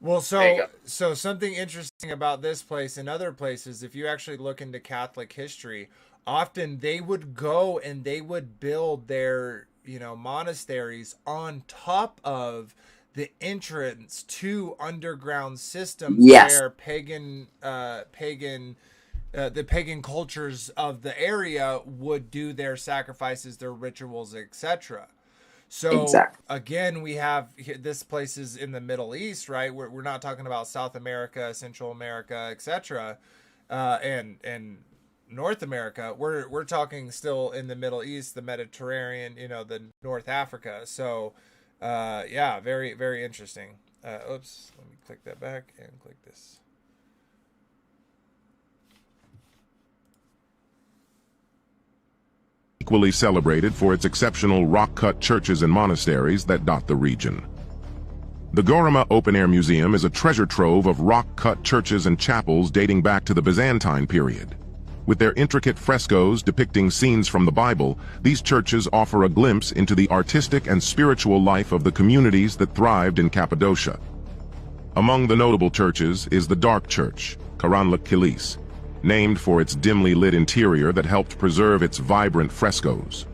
Well, so something interesting about this place and other places, if you actually look into Catholic history, often they would go and they would build their, monasteries on top of the entrance to underground systems where the pagan cultures of the area would do their sacrifices, their rituals, etc. So again, we have this place is in the Middle East, right? We're not talking about South America, Central America, etc. And North America. We're talking still in the Middle East, the Mediterranean, the North Africa. So yeah, very, very interesting. Oops, let me click that back and click this. Equally celebrated for its exceptional rock-cut churches and monasteries that dot the region. The Göreme Open Air Museum is a treasure trove of rock-cut churches and chapels dating back to the Byzantine period. With their intricate frescoes depicting scenes from the Bible, these churches offer a glimpse into the artistic and spiritual life of the communities that thrived in Cappadocia. Among the notable churches is the Dark Church, Karanlık Kilise, named for its dimly lit interior that helped preserve its vibrant frescoes.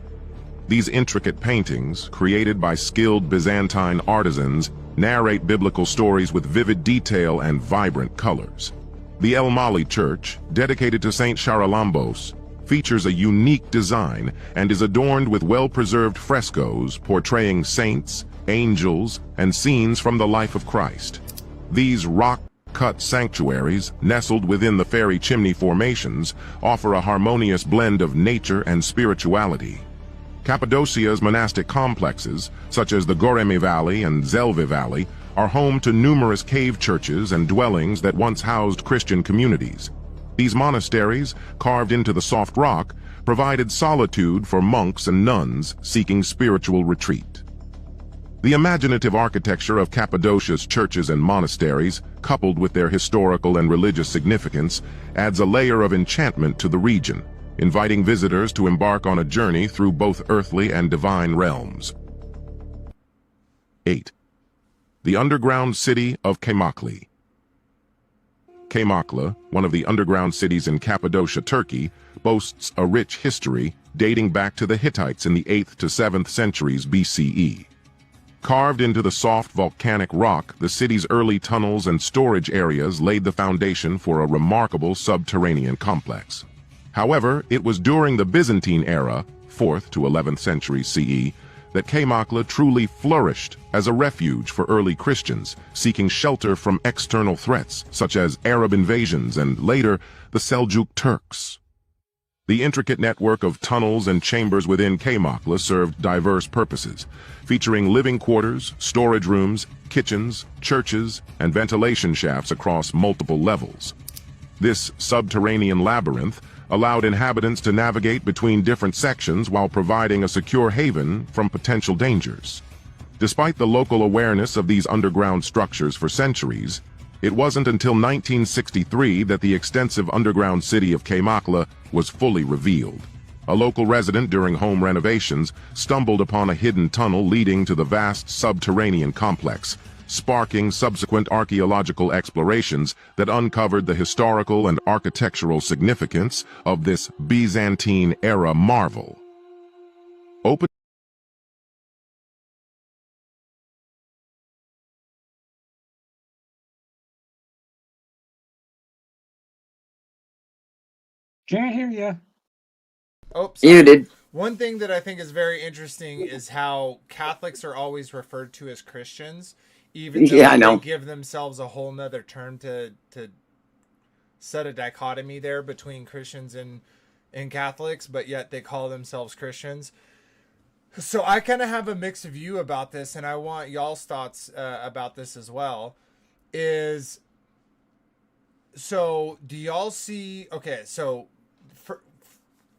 These intricate paintings, created by skilled Byzantine artisans, narrate biblical stories with vivid detail and vibrant colors. The El Mali Church, dedicated to Saint Charalambos, features a unique design and is adorned with well-preserved frescoes portraying saints, angels, and scenes from the life of Christ. These rock-cut sanctuaries, nestled within the fairy chimney formations, offer a harmonious blend of nature and spirituality. Cappadocia's monastic complexes, such as the Göreme Valley and Zelve Valley, are home to numerous cave churches and dwellings that once housed Christian communities. These monasteries, carved into the soft rock, provided solitude for monks and nuns seeking spiritual retreat. The imaginative architecture of Cappadocia's churches and monasteries, coupled with their historical and religious significance, adds a layer of enchantment to the region, inviting visitors to embark on a journey through both earthly and divine realms. 8. The underground city of Kaymakli. Kaymakli, one of the underground cities in Cappadocia, Turkey, boasts a rich history dating back to the Hittites in the 8th to 7th centuries BCE. Carved into the soft volcanic rock, the city's early tunnels and storage areas laid the foundation for a remarkable subterranean complex. However, it was during the Byzantine era, 4th to 11th century CE, that Kaymakli truly flourished as a refuge for early Christians seeking shelter from external threats such as Arab invasions and later the Seljuk Turks. The intricate network of tunnels and chambers within Kaymakli served diverse purposes, featuring living quarters, storage rooms, kitchens, churches, and ventilation shafts across multiple levels. This subterranean labyrinth allowed inhabitants to navigate between different sections while providing a secure haven from potential dangers. Despite the local awareness of these underground structures for centuries, it wasn't until 1963 that the extensive underground city of Kaymakli was fully revealed. A local resident during home renovations stumbled upon a hidden tunnel leading to the vast subterranean complex, sparking subsequent archaeological explorations that uncovered the historical and architectural significance of this Byzantine-era marvel. Open Can't hear you. Oh, sorry. Muted. One thing that I think is very interesting is how Catholics are always referred to as Christians, even though Yeah, I know. they give themselves a whole nother term to set a dichotomy there between Christians and Catholics, but yet they call themselves Christians. So I kind of have a mixed view about this, and I want y'all's thoughts about this as well. So do y'all see, okay, so for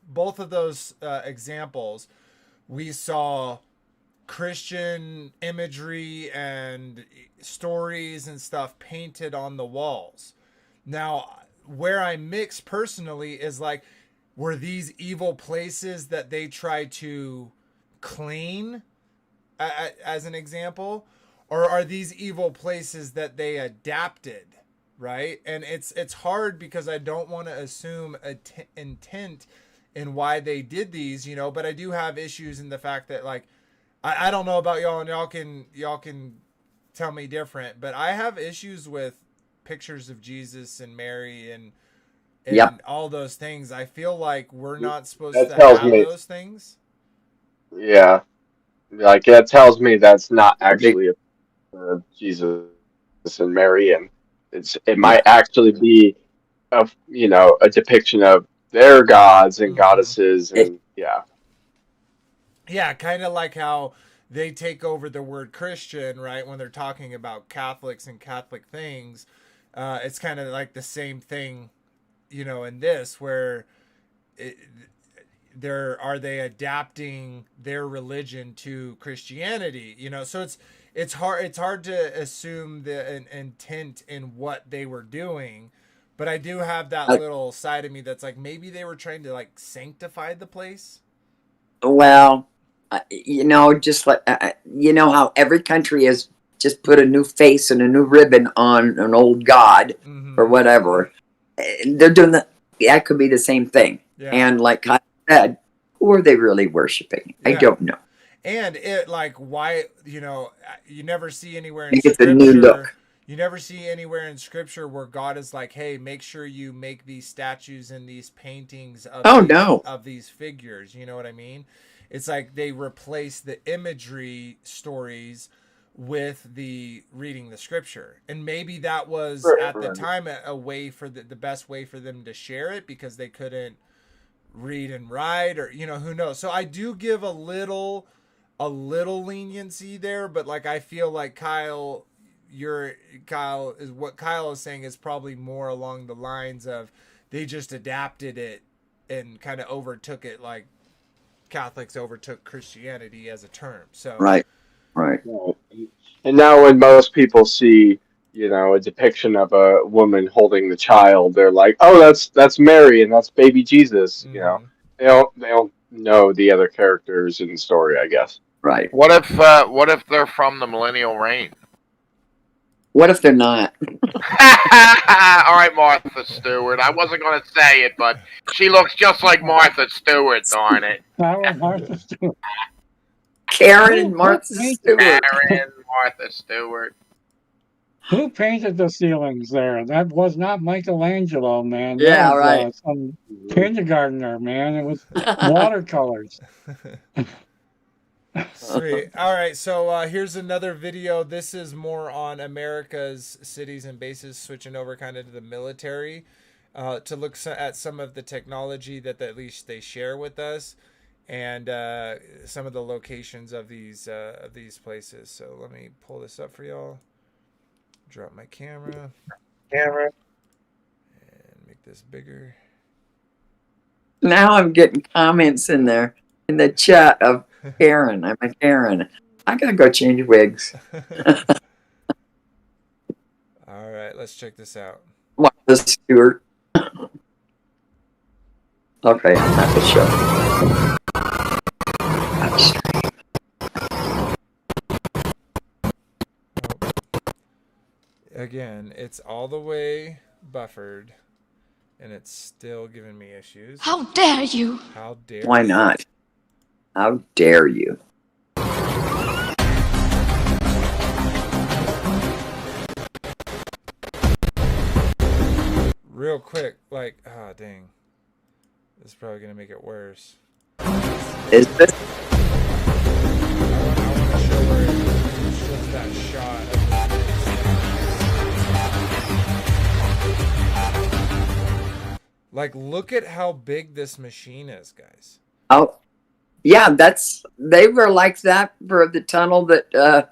both of those examples, we saw Christian imagery and stories and stuff painted on the walls. Now, where I mix personally is like, were these evil places that they tried to clean as an example, or are these evil places that they adapted, right? And it's hard because I don't want to assume intent in why they did these, you know, but I do have issues in the fact that, like, I don't know about y'all, and y'all can tell me different, but I have issues with pictures of Jesus and Mary and Yep. all those things. I feel like we're not supposed That to tells have me, those things. yeah, like that tells me that's not actually a Jesus and Mary, and it might actually be a depiction of their gods and goddesses, and yeah. Yeah, kind of like how they take over the word Christian, right? When they're talking about Catholics and Catholic things, it's kind of like the same thing, you know, in this, where are they adapting their religion to Christianity, you know? So it's hard to assume the intent in what they were doing, but I do have that little side of me that's like, maybe they were trying to like sanctify the place. Well, you know, just like you know how every country has just put a new face and a new ribbon on an old god or whatever. They're doing that. That could be the same thing. Yeah. And like I said, who are they really worshiping? I don't know. And it, like, why, you know, you never see anywhere in It's scripture. a new look. You never see anywhere in scripture where God is like, hey, make sure you make these statues and these paintings of of these figures. You know what I mean? It's like they replace the imagery stories with the reading the scripture. And maybe that was at the time a way for the best way for them to share it, because they couldn't read and write, or, you know, who knows. So I do give a little leniency there, but like I feel like Kyle is saying is probably more along the lines of they just adapted it and kind of overtook it like Catholics overtook Christianity as a term. So Right. And now when most people see, a depiction of a woman holding the child, they're like, "Oh, that's Mary and that's baby Jesus." They don't know the other characters in the story, I guess. Right. What if they're from the millennial reign? What if they're not? All right, Martha Stewart. I wasn't going to say it, but she looks just like Martha Stewart, darn it. Martha Stewart. Karen and Martha Stewart. Karen, Martha Stewart. Who painted the ceilings there? That was not Michelangelo, man. Yeah, that was, right. Some kindergartner, man. It was watercolors. Sweet. All right, so here's another video. This is more on America's cities and bases, switching over kind of to the military to look at some of the technology that at least they share with us, and some of the locations of these places. So let me pull this up for y'all. Drop my camera. And make this bigger. Now I'm getting comments in there in the chat of Karen. I'm a Karen. I gotta go change wigs. All right, let's check this out. Martha Stewart. Okay, I'm at the show. Again, it's all the way buffered, and it's still giving me issues. How dare you? How dare Why you? not? How dare you? Real quick, like, ah, dang. This is probably going to make it worse. Is this? I want to show where it's just that shot of the like, look at how big this machine is, guys. Oh, yeah, they were like that for the tunnel that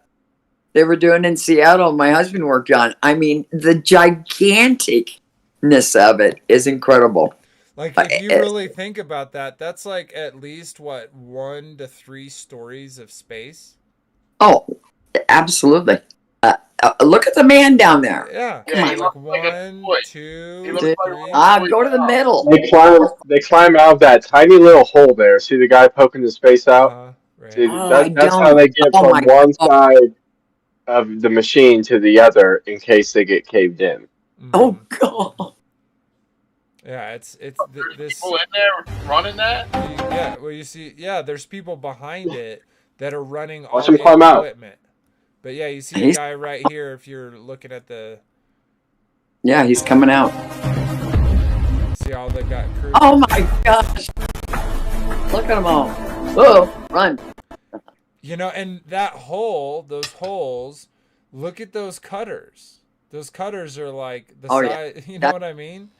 they were doing in Seattle. My husband worked on. I mean, the giganticness of it is incredible. Like, if you really think about that, that's like at least, what, 1 to 3 stories of space? Oh, absolutely. Look at the man down there. Yeah. Like 1, 2, 3. Go to the middle. They climb out of that tiny little hole there. See the guy poking his face out? Right. See, that's how they get from one side of the machine to the other in case they get caved in. Mm-hmm. Oh, God. Yeah, it's this people in there running that. Yeah, well, you see, there's people behind it that are running all Watch him the climb out. equipment. But yeah, you see the guy right here. If you're looking at the, yeah, he's coming out. See all the got crew. Oh my gosh! Look at them all. Whoa, run! You know, and that hole, those holes. Look at those cutters. Those cutters are like the size. Yeah. You know what I mean?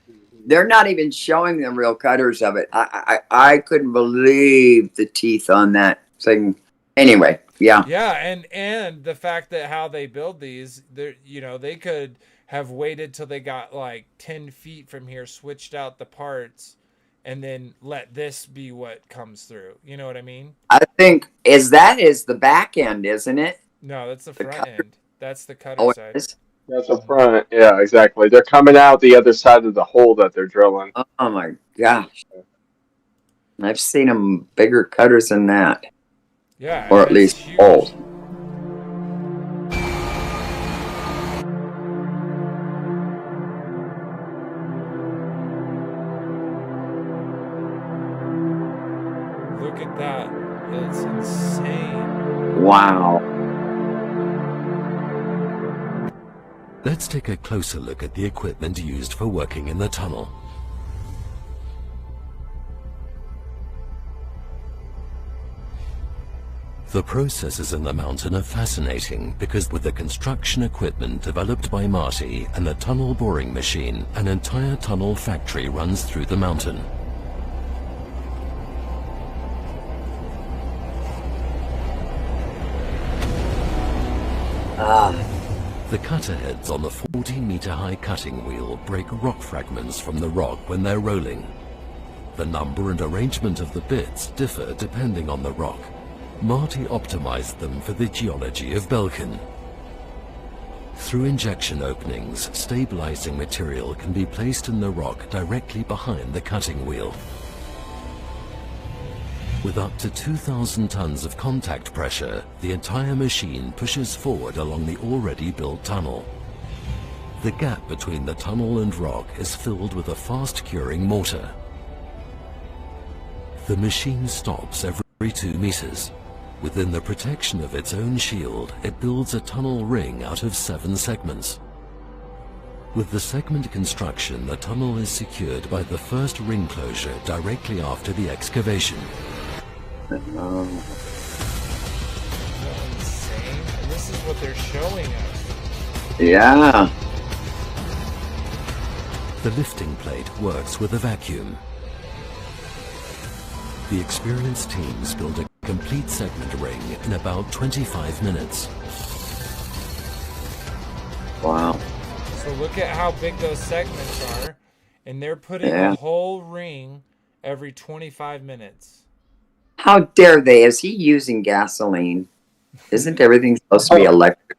They're not even showing the real cutters of it. I couldn't believe the teeth on that thing. Anyway, yeah. Yeah, and the fact that how they build these, they could have waited till they got like 10 feet from here, switched out the parts, and then let this be what comes through. You know what I mean? I think is the back end, isn't it? No, that's the front end. That's the cutter side. That's the front. Yeah, exactly. They're coming out the other side of the hole that they're drilling. Oh my gosh! I've seen them bigger cutters than that. Yeah, or at least huge. old. Look at that. It's insane. Wow. Let's take a closer look at the equipment used for working in the tunnel. The processes in the mountain are fascinating because with the construction equipment developed by Marty and the tunnel boring machine, an entire tunnel factory runs through the mountain. The cutter heads on the 14-meter high cutting wheel break rock fragments from the rock when they're rolling. The number and arrangement of the bits differ depending on the rock. Marty optimized them for the geology of Belkin. Through injection openings, stabilizing material can be placed in the rock directly behind the cutting wheel. With up to 2,000 tons of contact pressure, the entire machine pushes forward along the already built tunnel. The gap between the tunnel and rock is filled with a fast-curing mortar. The machine stops every 2 meters. Within the protection of its own shield, it builds a tunnel ring out of 7 segments. With the segment construction, the tunnel is secured by the first ring closure directly after the excavation. Insane. And this is what they're showing us. Yeah. The lifting plate works with a vacuum. The experienced teams build a complete segment ring in about 25 minutes. Wow. So look at how big those segments are, and they're putting a whole ring every 25 minutes. How dare they? Is he using gasoline? Isn't everything supposed to be electric?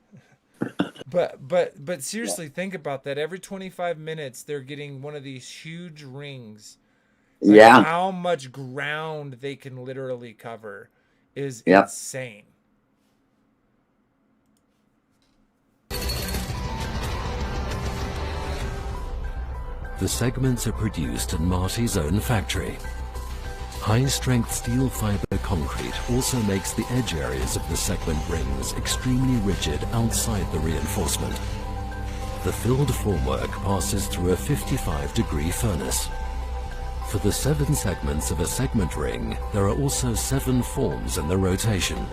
But seriously, think about that. Every 25 minutes, they're getting one of these huge rings. Like how much ground they can literally cover is insane. The segments are produced in Marty's own factory. High-strength steel fiber concrete also makes the edge areas of the segment rings extremely rigid outside the reinforcement. The filled formwork passes through a 55-degree furnace. For the 7 segments of a segment ring, there are also 7 forms in the rotation.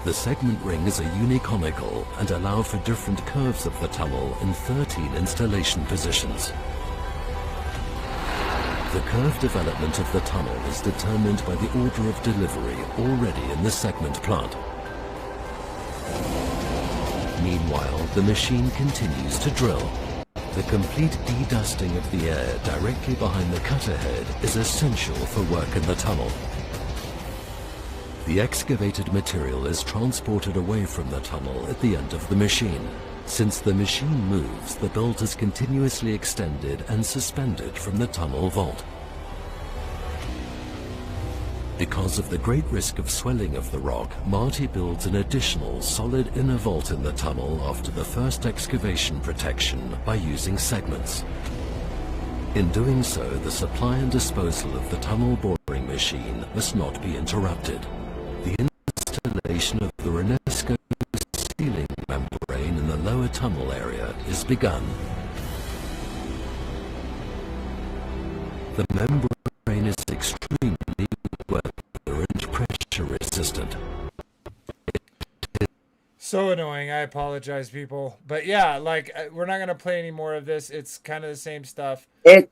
The segment rings are uniconical and allow for different curves of the tunnel in 13 installation positions. The curve development of the tunnel is determined by the order of delivery already in the segment plant. Meanwhile, the machine continues to drill. The complete de-dusting of the air directly behind the cutter head is essential for work in the tunnel. The excavated material is transported away from the tunnel at the end of the machine. Since the machine moves, the belt is continuously extended and suspended from the tunnel vault. Because of the great risk of swelling of the rock, Marty builds an additional solid inner vault in the tunnel after the first excavation protection by using segments. In doing so, the supply and disposal of the tunnel boring machine must not be interrupted. The installation of the Renesco sealing membrane in the lower tunnel area is begun. The membrane is extremely weather and pressure resistant. So annoying. I apologize, people. But yeah, like we're not gonna play any more of this. It's kind of the same stuff. It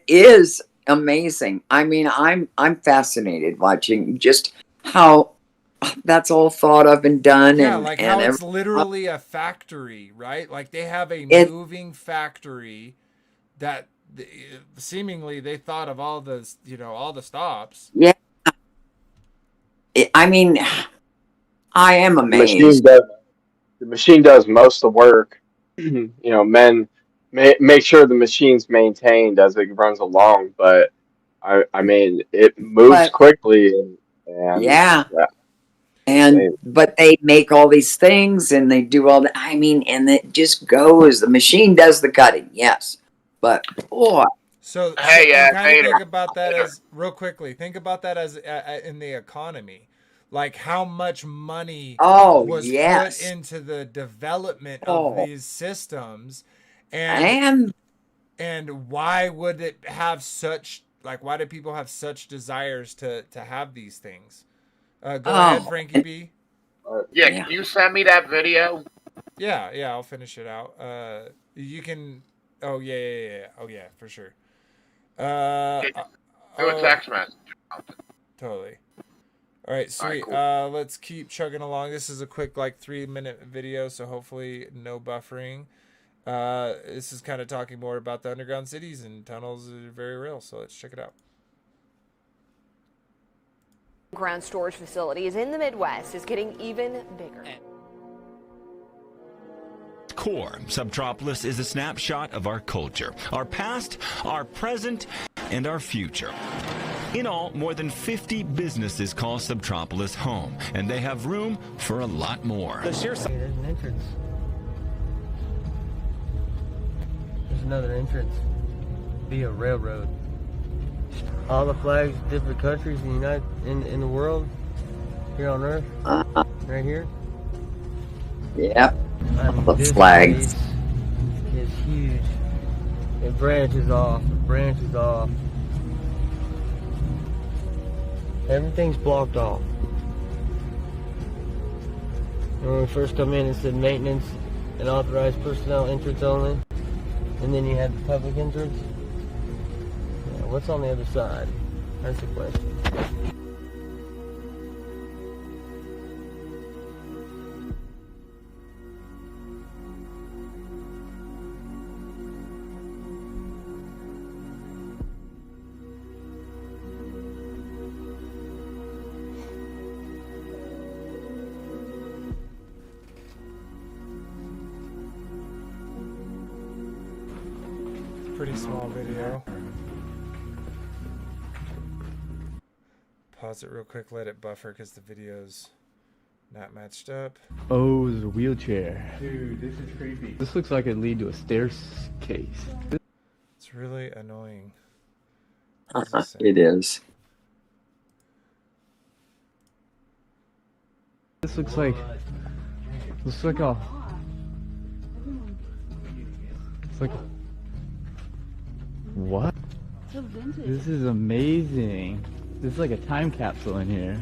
is amazing. I mean, I'm fascinated watching just how that's all thought of and done. Yeah, and, like and how it's literally a factory, right? Like they have a moving factory that seemingly they thought of all the, all the stops. Yeah. I mean, I am amazed. The machine does most of the work. Men make sure the machine's maintained as it runs along, but I mean, it moves quickly and but they make all these things and they do all that. I mean, and it just goes. The machine does the cutting, yes, but boy. So think about that as real quickly. Think about that as in the economy, like how much money was put into the development of these systems, and why would it have such why do people have such desires to have these things? Go ahead, Frankie B. Yeah, can you send me that video? Yeah, I'll finish it out. You can. Oh yeah. Oh yeah, for sure. Do a text message. Totally. All right, sweet. All right, cool. Let's keep chugging along. This is a quick 3-minute video, so hopefully no buffering. This is kind of talking more about the underground cities and tunnels are very real. So let's check it out. Ground storage facilities in the Midwest is getting even bigger. Core Subtropolis is a snapshot of our culture, our past, our present, and our future. In all, more than 50 businesses call Subtropolis home, and they have room for a lot more. There's an entrance. There's another entrance via railroad. All the flags, different countries in the world, here on Earth, right here. Yep. I mean, the flags. It's huge. It branches off. Everything's blocked off. And when we first come in, it said maintenance and authorized personnel entrance only. And then you had the public entrance. Yeah, what's on the other side? That's the question. Pretty small video. Pause it real quick, let it buffer because the video's not matched up. Oh, there's a wheelchair. Dude, this is creepy. This looks like it'd lead to a staircase. It's really annoying. It is. This looks like a. It's like a. What? This is amazing. This is like a time capsule in here.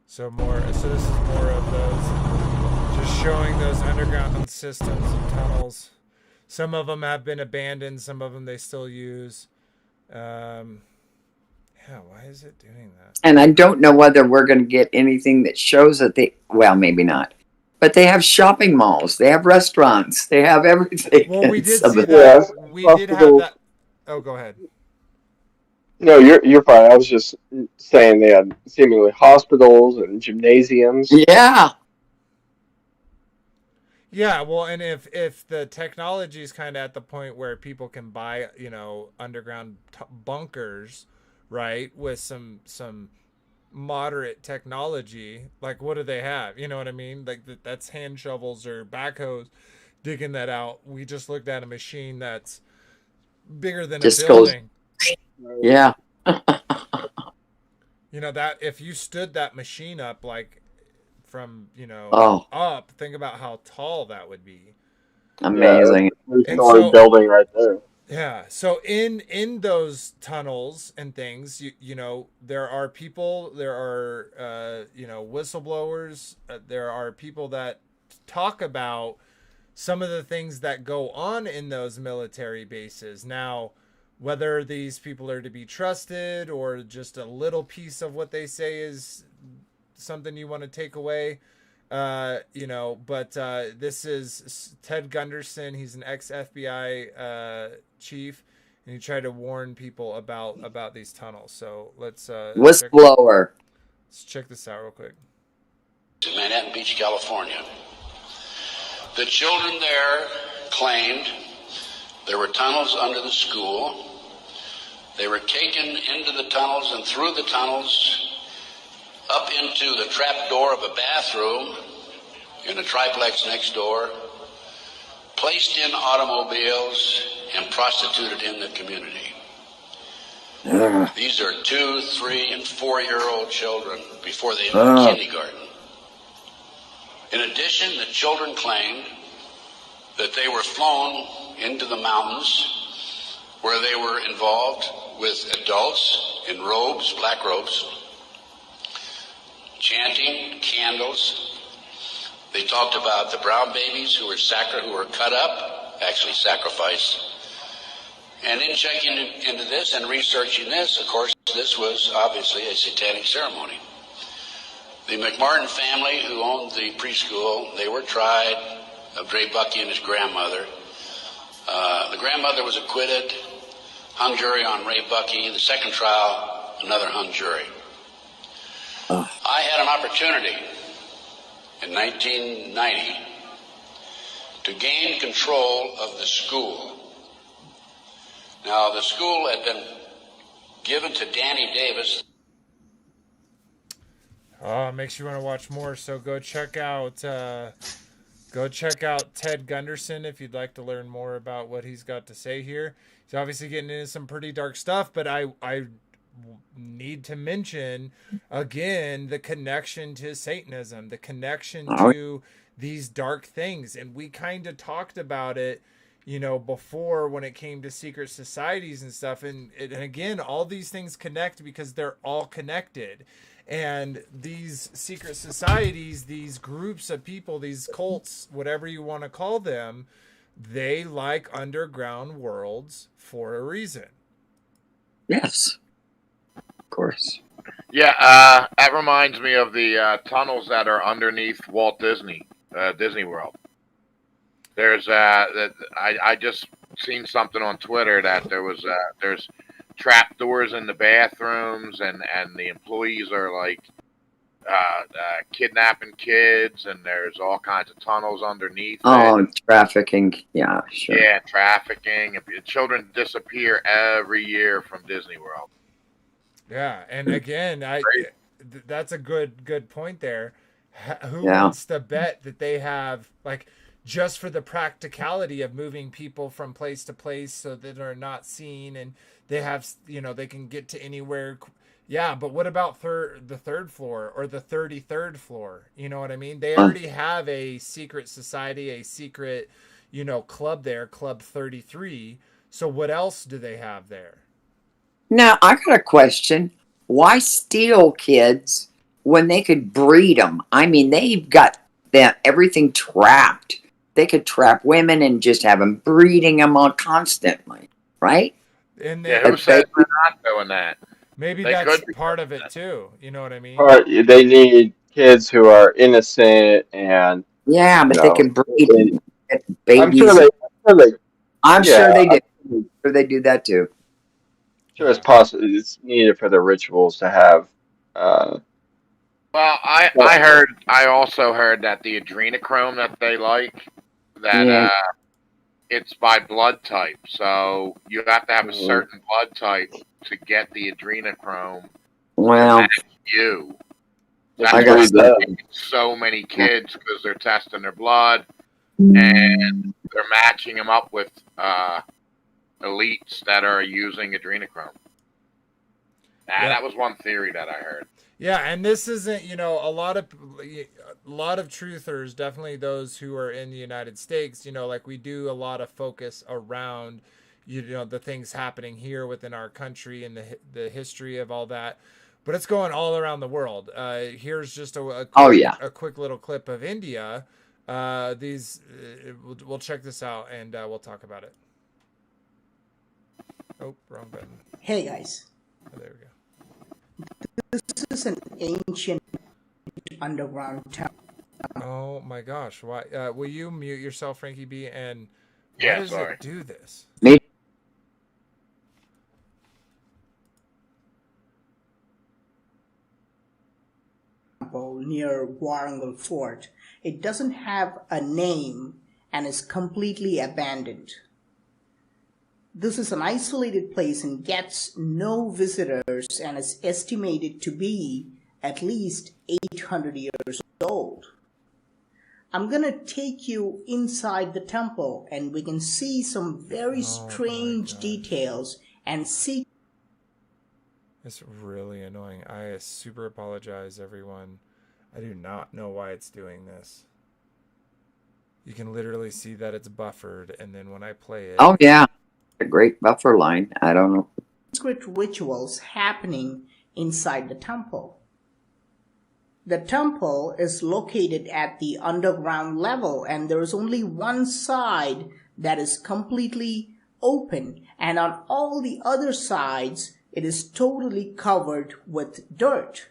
So this is more of those, just showing those underground systems and tunnels. Some of them have been abandoned. Some of them they still use. Yeah, why is it doing that? And I don't know whether we're going to get anything that shows that well, maybe not. But they have shopping malls. They have restaurants. They have everything. Well, we did see that. We did have that. Oh, go ahead. No, you're fine. I was just saying they had seemingly hospitals and gymnasiums. Yeah. Yeah, well, and if the technology is kind of at the point where people can buy, underground bunkers, right, with some moderate technology, like what do they have? You know what I mean? Like that's hand shovels or backhoes digging that out. We just looked at a machine that's bigger than a building. Yeah. That if you stood that machine up like from up, think about how tall that would be. Amazing. Yeah, building right there. Yeah. So in those tunnels and things, there are people, there are whistleblowers, there are people that talk about some of the things that go on in those military bases. Now, whether these people are to be trusted or just a little piece of what they say is something you want to take away, but this is Ted Gunderson. He's an ex-FBI chief, and he tried to warn people about these tunnels. So let's whistleblower. Let's check this out real quick. In Manhattan Beach, California, the children there claimed there were tunnels under the school. They were taken into the tunnels and through the tunnels up into the trap door of a bathroom in a triplex next door, placed in automobiles, and prostituted in the community. These are 2, 3, and 4-year-old children before they enter kindergarten. In addition, the children claimed that they were flown into the mountains where they were involved with adults in robes, black robes, chanting, candles. They talked about the brown babies who were cut up, actually sacrificed. And in checking into this and researching this, of course, this was obviously a satanic ceremony. The McMartin family, who owned the preschool, they were tried of Ray Bucky and his grandmother. The grandmother was acquitted, hung jury on Ray Bucky. The second trial, another hung jury. I had an opportunity in 1990 to gain control of the school. Now, the school had been given to Danny Davis. Oh, it makes you want to watch more. So go check out Ted Gunderson if you'd like to learn more about what he's got to say here. He's obviously getting into some pretty dark stuff, but I need to mention again the connection to Satanism, the connection to these dark things, and we kind of talked about it, you know, before when it came to secret societies and stuff, and again, all these things connect because they're all connected. And these secret societies, these groups of people, these cults, whatever you want to call them, they like underground worlds for a reason. Yes, of course. Yeah, that reminds me of the tunnels that are underneath Walt Disney World. There's I just seen something on Twitter that there's trap doors in the bathrooms, and the employees are like kidnapping kids, and there's all kinds of tunnels underneath. Trafficking. Yeah, sure. Yeah, trafficking. Children disappear every year from Disney World. Yeah, and again, that's a good point there. Who wants to bet that they have, like, just for the practicality of moving people from place to place so that they're not seen, and they have, you know, they can get to anywhere. Yeah, but what about the third floor or the 33rd floor? You know what I mean? They already have a secret society, a secret, you know, club there, Club 33. So what else do they have there? Now, I got a question. Why steal kids when they could breed them? I mean, they've got everything trapped. They could trap women and just have them breeding them on constantly, right? And who said they're not doing that? Maybe that's part of it too. You know what I mean? Or they need kids who are innocent and they can breed babies. I'm sure they do. I'm sure they do that too. Sure, it's possible. It's needed for the rituals to have. Well, I also heard that the adrenochrome that they like, that it's by blood type. So you have to have a certain blood type to get the adrenochrome. Well, that's you. That's why so many kids, because they're testing their blood and they're matching them up with elites that are using adrenochrome. That was one theory that I heard. Yeah, and this isn't, you know, a lot of truthers, definitely those who are in the United States, you know, like we do a lot of focus around, you know, the things happening here within our country and the history of all that, but it's going all around the world. Here's just a quick little clip of India. We'll check this out and we'll talk about it. Oh, wrong button. Hey guys. Oh, there we go. This is an ancient underground town. Oh my gosh! Why? Will you mute yourself, Frankie B? And why does it do this? Me. Near Warangal Fort. It doesn't have a name and is completely abandoned. This is an isolated place and gets no visitors and is estimated to be at least 800 years old. I'm going to take you inside the temple and we can see some very strange details and see. It's really annoying. I super apologize, everyone. I do not know why it's doing this. You can literally see that it's buffered, and then when I play it... Oh, yeah. A great buffer line. I don't know. Secret rituals happening inside the temple. The temple is located at the underground level, and there is only one side that is completely open, and on all the other sides it is totally covered with dirt.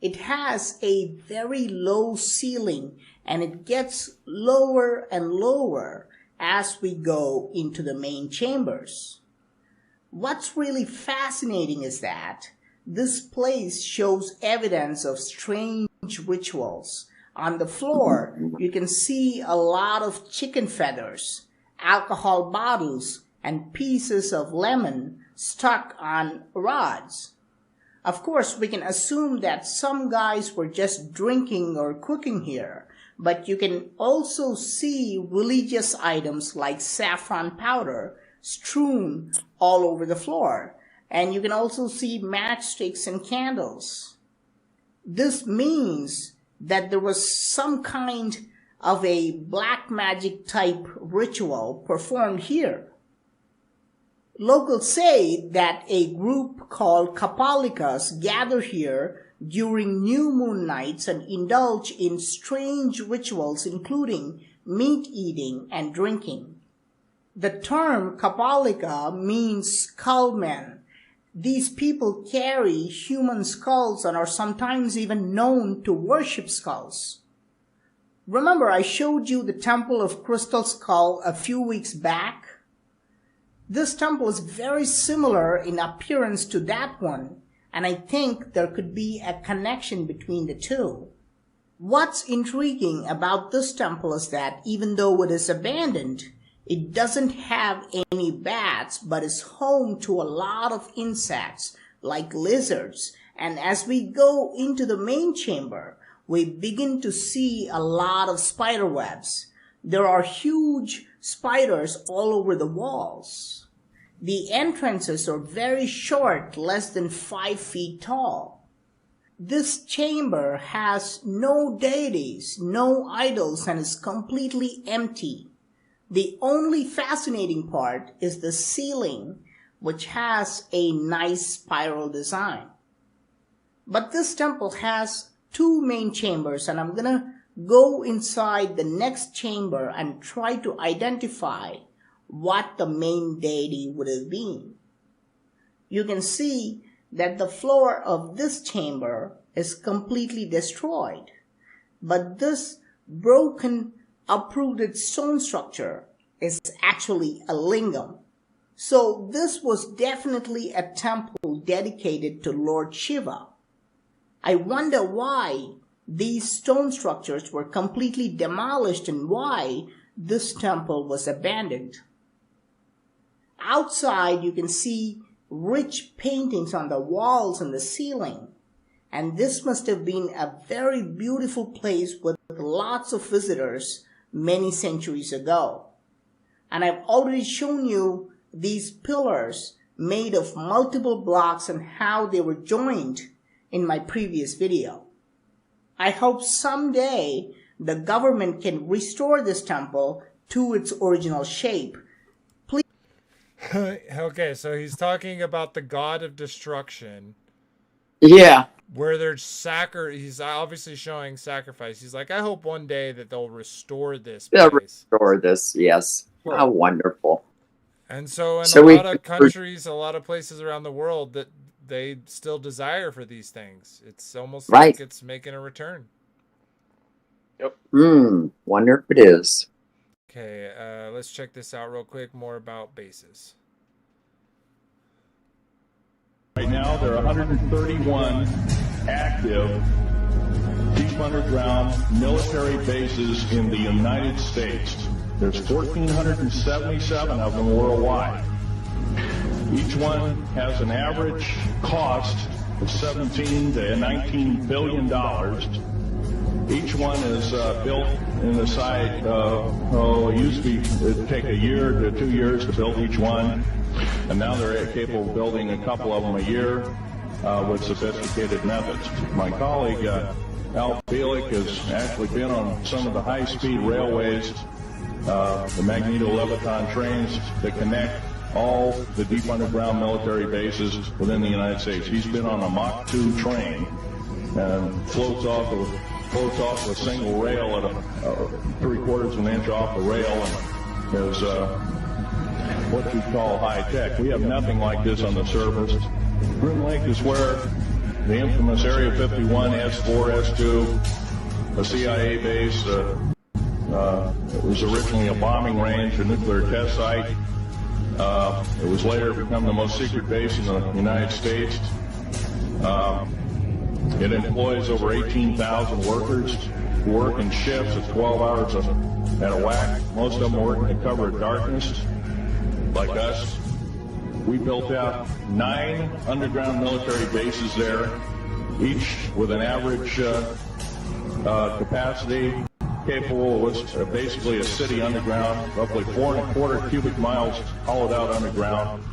It has a very low ceiling, and it gets lower and lower as we go into the main chambers. What's really fascinating is that this place shows evidence of strange rituals. On the floor, you can see a lot of chicken feathers, alcohol bottles, and pieces of lemon stuck on rods. Of course, we can assume that some guys were just drinking or cooking here, but you can also see religious items like saffron powder strewn all over the floor, and you can also see matchsticks and candles. This means that there was some kind of a black magic type ritual performed here. Locals say that a group called Kabbalikas gather here during new moon nights and indulge in strange rituals including meat eating and drinking. The term Kabbalika means skull men. These people carry human skulls and are sometimes even known to worship skulls. Remember, I showed you the Temple of Crystal Skull a few weeks back? This temple is very similar in appearance to that one, and I think there could be a connection between the two. What's intriguing about this temple is that even though it is abandoned, it doesn't have any bats, but is home to a lot of insects like lizards. And as we go into the main chamber, we begin to see a lot of spider webs. There are huge spiders all over the walls. The entrances are very short, less than 5 feet tall. This chamber has no deities, no idols, and is completely empty. The only fascinating part is the ceiling, which has a nice spiral design. But this temple has 2 main chambers, and I'm gonna go inside the next chamber and try to identify what the main deity would have been. You can see that the floor of this chamber is completely destroyed, but this broken uprooted stone structure is actually a lingam. So this was definitely a temple dedicated to Lord Shiva. I wonder why these stone structures were completely demolished and why this temple was abandoned. Outside, you can see rich paintings on the walls and the ceiling, and this must have been a very beautiful place with lots of visitors many centuries ago. And I've already shown you these pillars made of multiple blocks and how they were joined in my previous video. I hope someday the government can restore this temple to its original shape. Please. Okay, so he's talking about the god of destruction. Yeah. Where there's he's obviously showing sacrifice. He's like, I hope one day that they'll restore this place. They'll restore this, yes. How wonderful. And so in a lot of countries, a lot of places around the world, that they still desire for these things. It's almost like it's making a return. Yep. Wonder if it is. Okay, let's check this out real quick. More about bases. Right now, there are 131 active deep underground military bases in the United States. There's 1,477 of them worldwide. Each one has an average cost of $17 to $19 billion. Each one is built in the site. It used to be it'd take a year to 2 years to build each one, and now they're capable of building a couple of them a year with sophisticated methods. My colleague Al Bielik has actually been on some of the high-speed railways, the magneto-leviton trains that connect all the deep underground military bases within the United States. He's been on a Mach 2 train and floats off a single rail at a 3/4 of an inch off the rail, and is what you call high tech. We have nothing like this on the surface. Groom Lake is where the infamous Area 51, S4, S2, a CIA base. It was originally a bombing range, a nuclear test site. It was later become the most secret base in the United States. It employs over 18,000 workers who work in shifts of 12 hours at a whack. Most of them working in cover of darkness, like us. We built out 9 underground military bases there, each with an average capacity capable of basically a city underground, roughly 4.25 cubic miles hollowed out underground.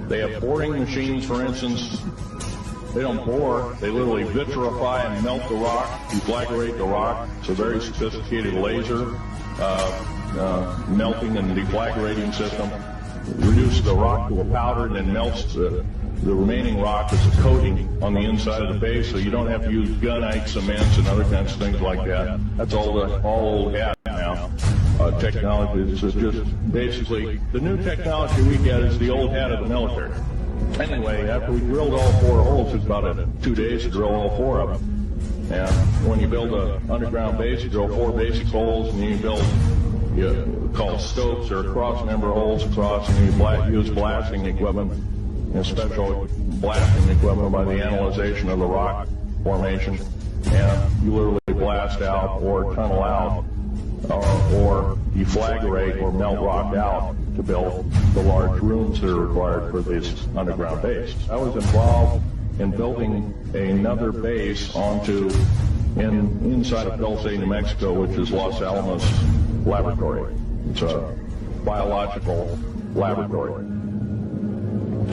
They have boring machines, for instance. They don't bore, they literally vitrify and melt the rock, deflagrate the rock. It's a very sophisticated laser melting and deflagrating system. Reduces the rock to a powder and then melts the remaining rock as a coating on the inside of the base, so you don't have to use gunite, cements, and other kinds of things like that. That's all old hat now. Technology is just basically, the new technology we get is the old hat of the military. Anyway, after we drilled all 4 holes, it's about 2 days to drill all 4 of them. And when you build an underground base, you drill 4 basic holes, and then you build called stopes or cross-member holes across, and you use blasting equipment and special blasting equipment by the analyzation of the rock formation, and you literally blast out or tunnel out or deflagrate or melt rock out to build the large rooms that are required for this underground base. I was involved in building another base inside of Dulce, New Mexico, which is Los Alamos Laboratory. It's a biological laboratory.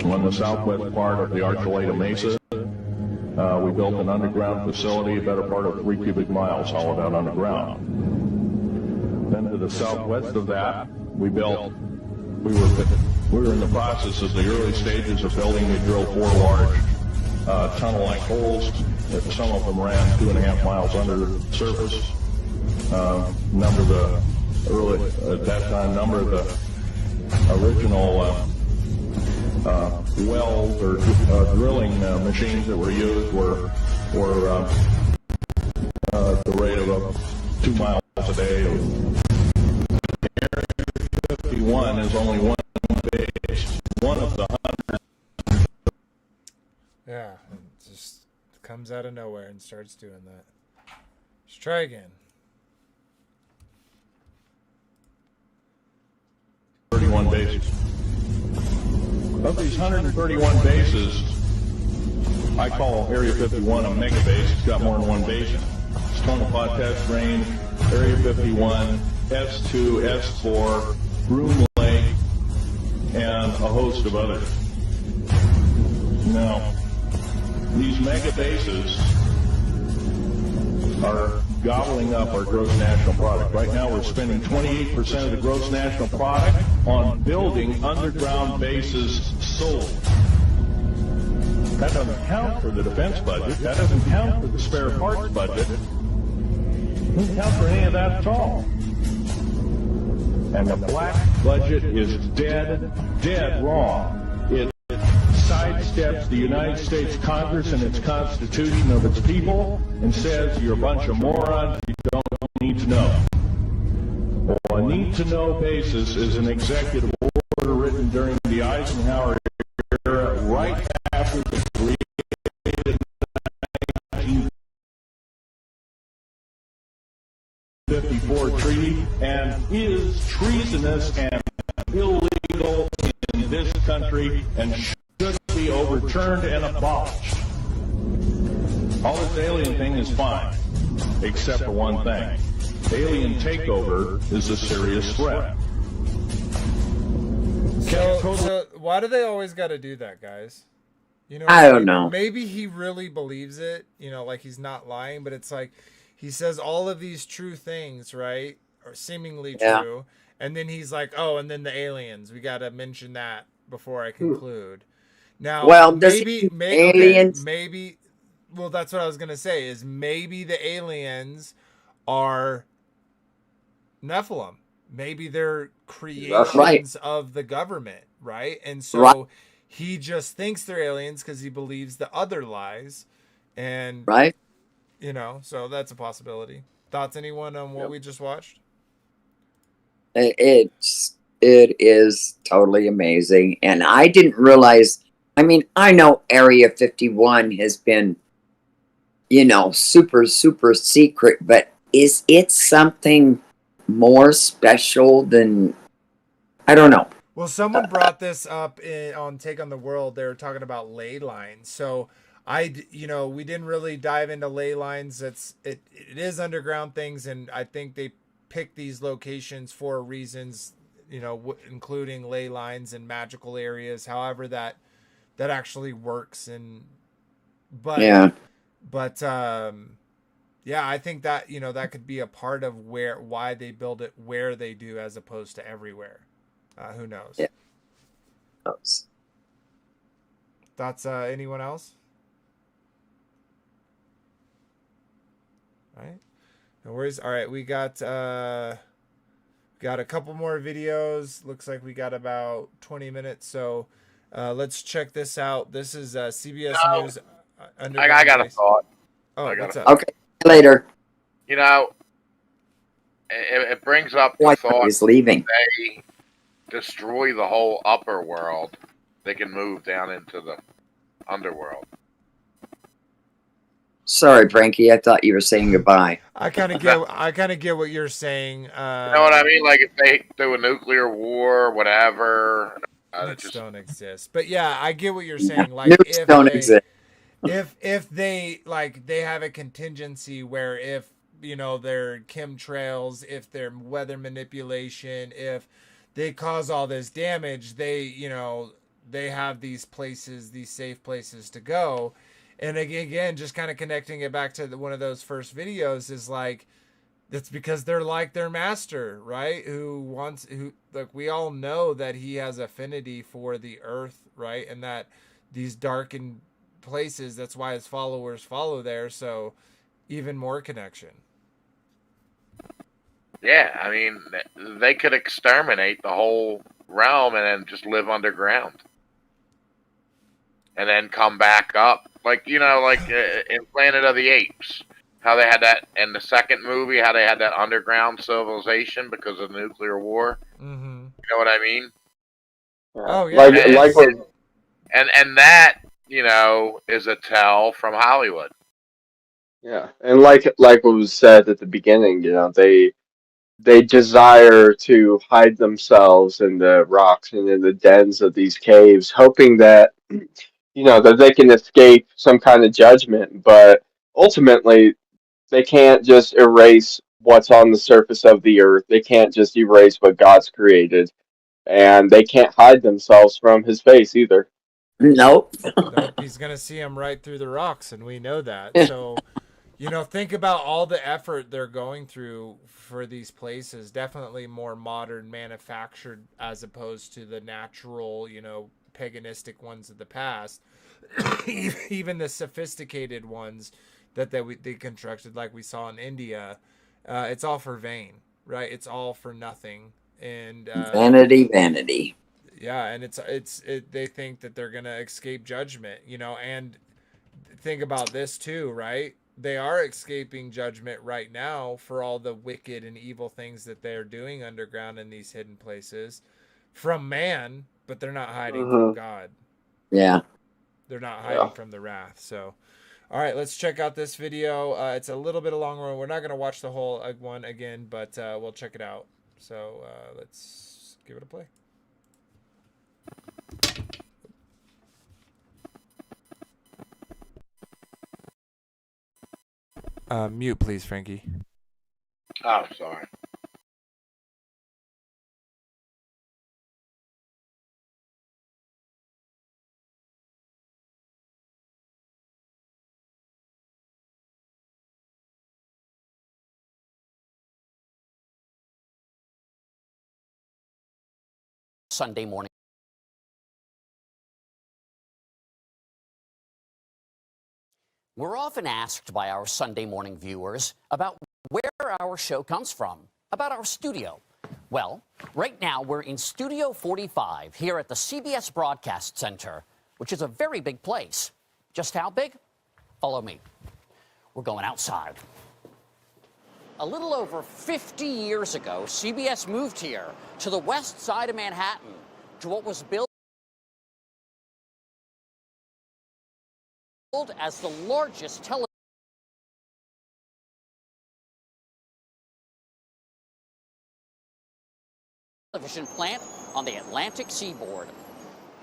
On the southwest part of the Archuleta Mesa, we built an underground facility, a better part of 3 cubic miles hollowed out underground. Then to the southwest of that, we were in the process of the early stages of building. We drilled 4 large tunnel-like holes. Some of them ran 2.5 miles under the surface. Number of the original wells or drilling machines that were used were the rate of 2 miles a day. Area 51 is only one base, one of the 100. Yeah, it just comes out of nowhere and starts doing that. Let's try again. 31 bases. Of these 131 bases, I call Area 51 a mega base. It's got more than one basin. It's Tonopah Test Range, Area 51, S2, S4, Groom Lake, and a host of others. Now, these mega bases are gobbling up our gross national product. Right now we're spending 28% of the gross national product on building underground bases solely. That doesn't count for the defense budget. That doesn't count for the spare parts budget. It doesn't count for any of that at all. And the black budget is dead wrong. It sidesteps the United States Congress and its Constitution of its people and says you're a bunch of morons you don't need to know. Well, a need-to-know basis is an executive order written during the Eisenhower era, right after the created 1954 treaty, and is treasonous and illegal in this country and should be overturned and abolished. All this alien thing is fine, except for one thing. Alien takeover is a serious threat. So why do they always got to do that, guys? You know, I don't know. Maybe he really believes it, you know, like he's not lying, but it's like he says all of these true things, right? Or seemingly true. And then he's like, oh, and then the aliens. We got to mention that before I conclude. Now, well, maybe, aliens. Maybe, well, that's what I was going to say is maybe the aliens are Nephilim. Maybe they're creations of the government, right? And so he just thinks they're aliens because he believes the other lies. And right. You know, so that's a possibility. Thoughts, anyone, on what we just watched? It is totally amazing, and I didn't realize. I mean, I know Area 51 has been, you know, super secret, but is it something more special than, I don't know. Well, someone brought this up on Take on the World. They were talking about ley lines. So you know, we didn't really dive into ley lines. It is underground things, and I think they picked these locations for reasons, you know, including ley lines and magical areas. However, that actually works. Yeah. Yeah, I think that, you know, that could be a part of why they build it where they do, as opposed to everywhere. Who knows? Yeah. Thoughts, anyone else? All right. No worries. All right, we got a couple more videos. Looks like we got about 20 minutes. So let's check this out. This is CBS News. I got a thought. Oh, what's up? Okay, later. You know, it brings up the Why thought he's leaving. they destroy the whole upper world, they can move down into the underworld. Sorry, Frankie. I thought you were saying goodbye. I kind of get what you're saying. You know what I mean? Like if they do a nuclear war, whatever. Nukes don't exist. But yeah, I get what you're saying. Like Nukes don't exist. If they they have a contingency where if, you know, their chemtrails, if their weather manipulation, if they cause all this damage, they, you know, they have these places, these safe places to go. And again, just kind of connecting it back to one of those first videos is like, that's because they're like their master, right? Like, we all know that he has affinity for the earth, right? And that these darkened places, that's why his followers follow there. So even more connection. Yeah, I mean, they could exterminate the whole realm and then just live underground. And then come back up. Like, you know, like in Planet of the Apes. How they had that in the second movie, how they had that underground civilization because of the nuclear war. Mm-hmm. You know what I mean? Oh, yeah. And that, you know, is a tell from Hollywood. Yeah, and like what was said at the beginning, you know, they desire to hide themselves in the rocks and in the dens of these caves, hoping that, you know, that they can escape some kind of judgment, but ultimately they can't just erase what's on the surface of the earth. They can't just erase what God's created, and they can't hide themselves from his face either. Nope. He's going to see him right through the rocks, and we know that. So, you know, think about all the effort they're going through for these places. Definitely more modern, manufactured, as opposed to the natural, you know, paganistic ones of the past. Even the sophisticated ones that they constructed, like we saw in India, it's all for vain, right? It's all for nothing. And vanity. Yeah, and they think that they're gonna escape judgment, you know. And think about this too, right? They are escaping judgment right now for all the wicked and evil things that they're doing underground in these hidden places from man, but they're not hiding from God. Yeah. They're not hiding from the wrath. So, all right, let's check out this video. It's a little bit of a long one. We're not going to watch the whole one again, but we'll check it out. So let's give it a play. Mute, please, Frankie. Oh, sorry. Sunday morning. We're often asked by our Sunday morning viewers about where our show comes from, about our studio. Well, right now we're in Studio 45 here at the CBS Broadcast Center, which is a very big place. Just how big? Follow me. We're going outside. A little over 50 years ago, CBS moved here to the west side of Manhattan to what was built as the largest television plant on the Atlantic seaboard.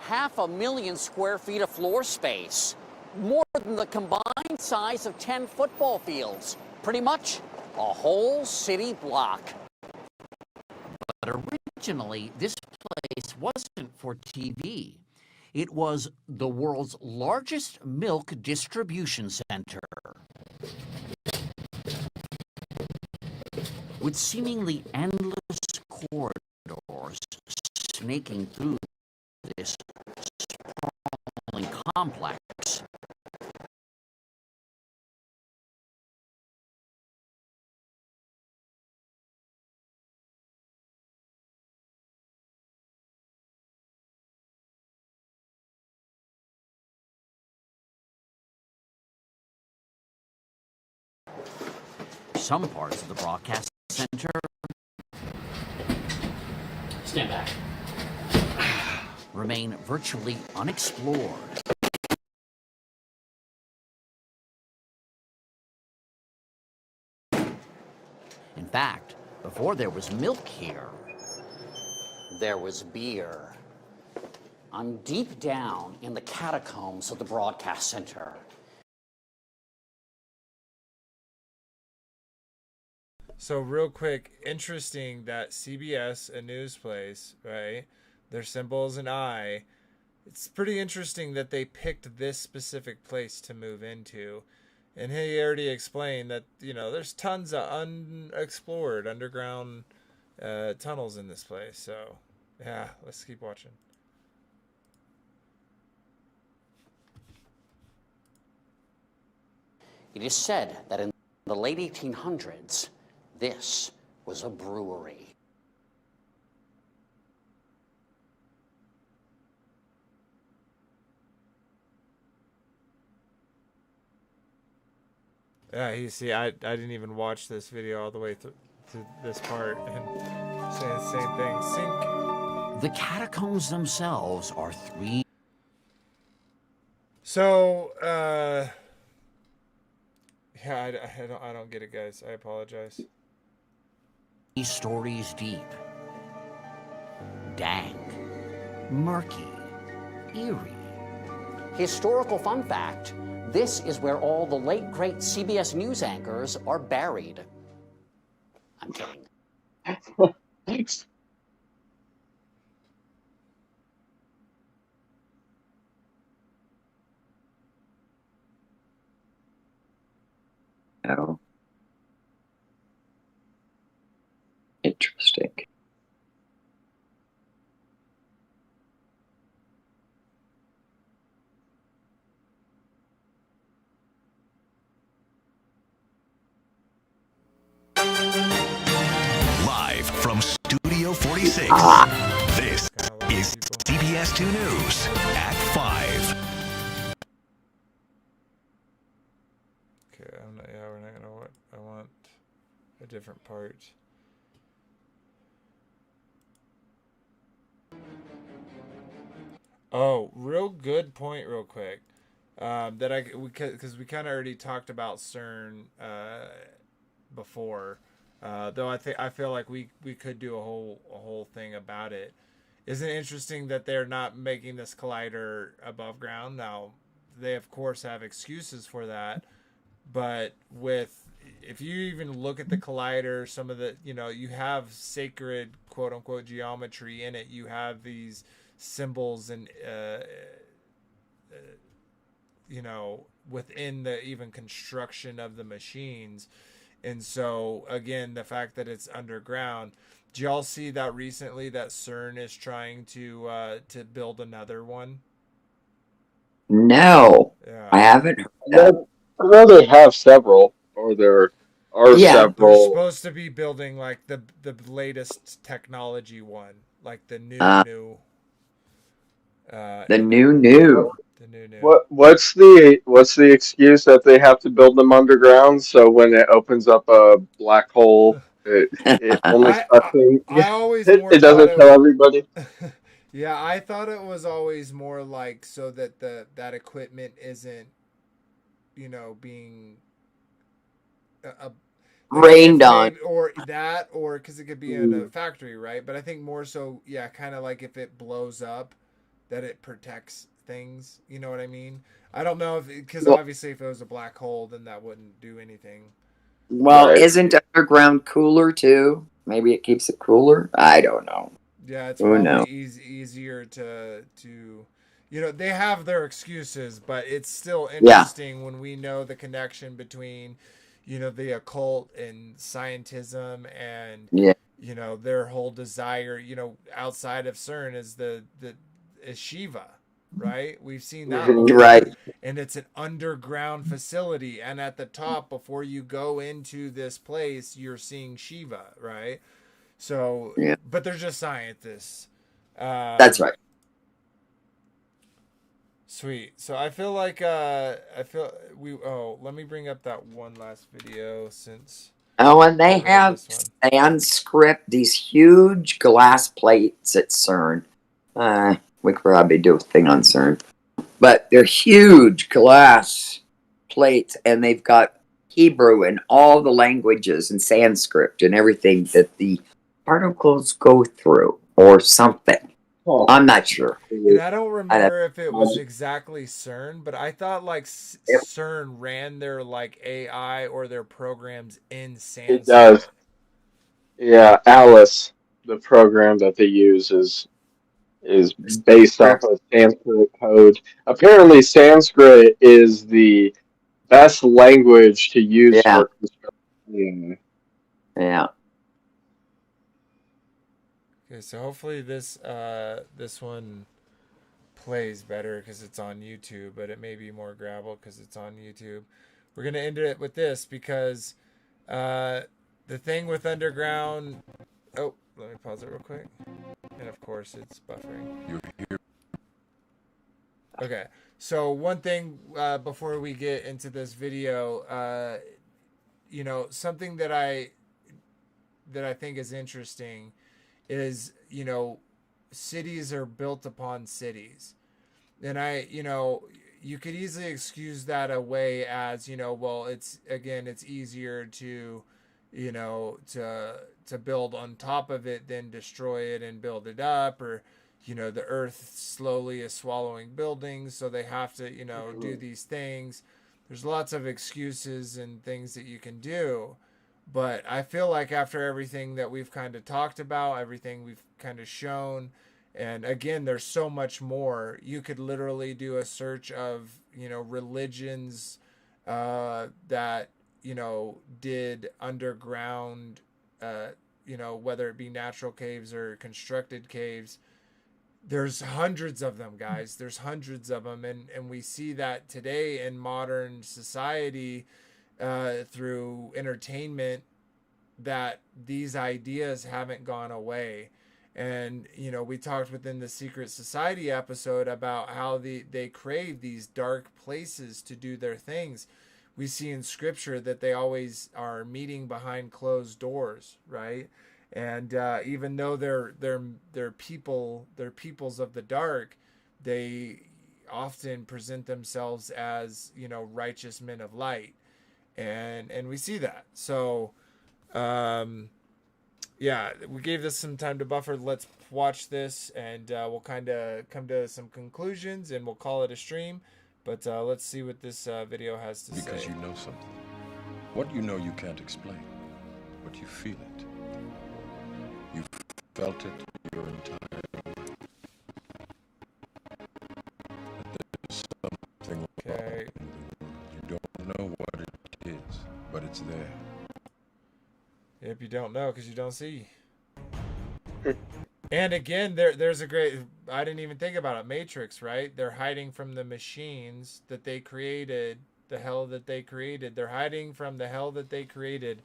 500,000 square feet of floor space, more than the combined size of 10 football fields. Pretty much a whole city block. But originally, this place wasn't for TV. It was the world's largest milk distribution center. With seemingly endless corridors snaking through this sprawling complex. Some parts of the broadcast center Stand back. remain virtually unexplored. In fact, before there was milk here, there was beer. I'm deep down in the catacombs of the broadcast center. So real quick, interesting that CBS, a news place, right? Their symbol is an eye. It's pretty interesting that they picked this specific place to move into. And he already explained that, you know, there's tons of unexplored underground tunnels in this place. So, yeah, let's keep watching. It is said that in the late 1800s, this was a brewery. Yeah, you see, I didn't even watch this video all the way to this part and saying the same thing. Sink. The catacombs themselves are three. So, yeah, I don't get it, guys. I apologize. Stories deep, dank, murky, eerie. Historical fun fact, this is where all the late great CBS News anchors are buried. I'm kidding. Thanks. Oh. Interesting. Live from Studio 46, this is CBS 2 News at 5. Okay, we're not gonna. I want a different part. Oh, real good point, real quick. Because we kind of already talked about CERN before, though I feel like we could do a whole thing about it. Isn't it interesting that they're not making this collider above ground? Now, they of course have excuses for that, but if you even look at the collider, some of the, you have sacred quote unquote geometry in it. You have these symbols and within the even construction of the machines. And so again, the fact that it's underground. Did y'all see that recently that CERN is trying to build another one? No, Yeah. I haven't heard that. I know they have several, or there are several. They're supposed to be building like the latest technology one, like the new the new. The No. What's the excuse that they have to build them underground so when it opens up a black hole, it only sucks in. I always It doesn't tell everybody. Yeah, I thought it was always more like so that that equipment isn't, being rained on, or that, or because it could be in a factory, right? But I think more so, yeah, kind of like if it blows up, that it protects things. You know what I mean? I don't know if because obviously if it was a black hole, then that wouldn't do anything. Well, isn't underground cooler too? Maybe it keeps it cooler. I don't know. Yeah, it's Who probably knows? easier to they have their excuses, but it's still interesting when we know the connection between the occult and scientism and their whole desire outside of CERN is is Shiva, right? We've seen that before. Right. And it's an underground facility, and at the top before you go into this place you're seeing Shiva, right? So but they're just scientists. That's right. Sweet. So I feel like let me bring up that one last video since and they have Sanskrit, these huge glass plates at CERN. We could probably do a thing on CERN, but they're huge glass plates, and they've got Hebrew and all the languages and Sanskrit and everything that the particles go through, or something. I'm not sure. And I don't remember if it was exactly CERN, but I thought like CERN ran their like AI or their programs in Sanskrit. It does. Yeah, Alice, the program that they use is based off of Sanskrit code. Apparently, Sanskrit is the best language to use for construction. Yeah. Okay, so hopefully this one plays better because it's on YouTube, but it may be more gravel because it's on YouTube. We're gonna end it with this because the thing with underground. Oh, let me pause it real quick. And of course, it's buffering. Okay, so one thing before we get into this video, something that I think is interesting is, cities are built upon cities. And you could easily excuse that away as, well, it's easier to, to build on top of it than destroy it and build it up, or, the earth slowly is swallowing buildings, so they have to, do these things. There's lots of excuses and things that you can do. But I feel like after everything that we've kind of talked about, everything we've kind of shown, and again, there's so much more. You could literally do a search of, religions that, did underground, whether it be natural caves or constructed caves. There's hundreds of them, guys. There's hundreds of them. And we see that today in modern society, through entertainment, that these ideas haven't gone away. And we talked within the Secret Society episode about how they crave these dark places to do their things. We see in scripture that they always are meeting behind closed doors, right? And even though they're peoples of the dark, they often present themselves as righteous men of light. And we see that. So, we gave this some time to buffer. Let's watch this, and we'll kind of come to some conclusions, and we'll call it a stream. But let's see what this video has to say. Because you know something. What you know you can't explain, but you feel it. You've felt it your entire life. There's something okay. You don't know what it is, but it's there. Yep, you don't know because you don't see. And again, there's a great, I didn't even think about it, Matrix, right? They're hiding from the machines that they created, the hell that they created. They're hiding from the hell that they created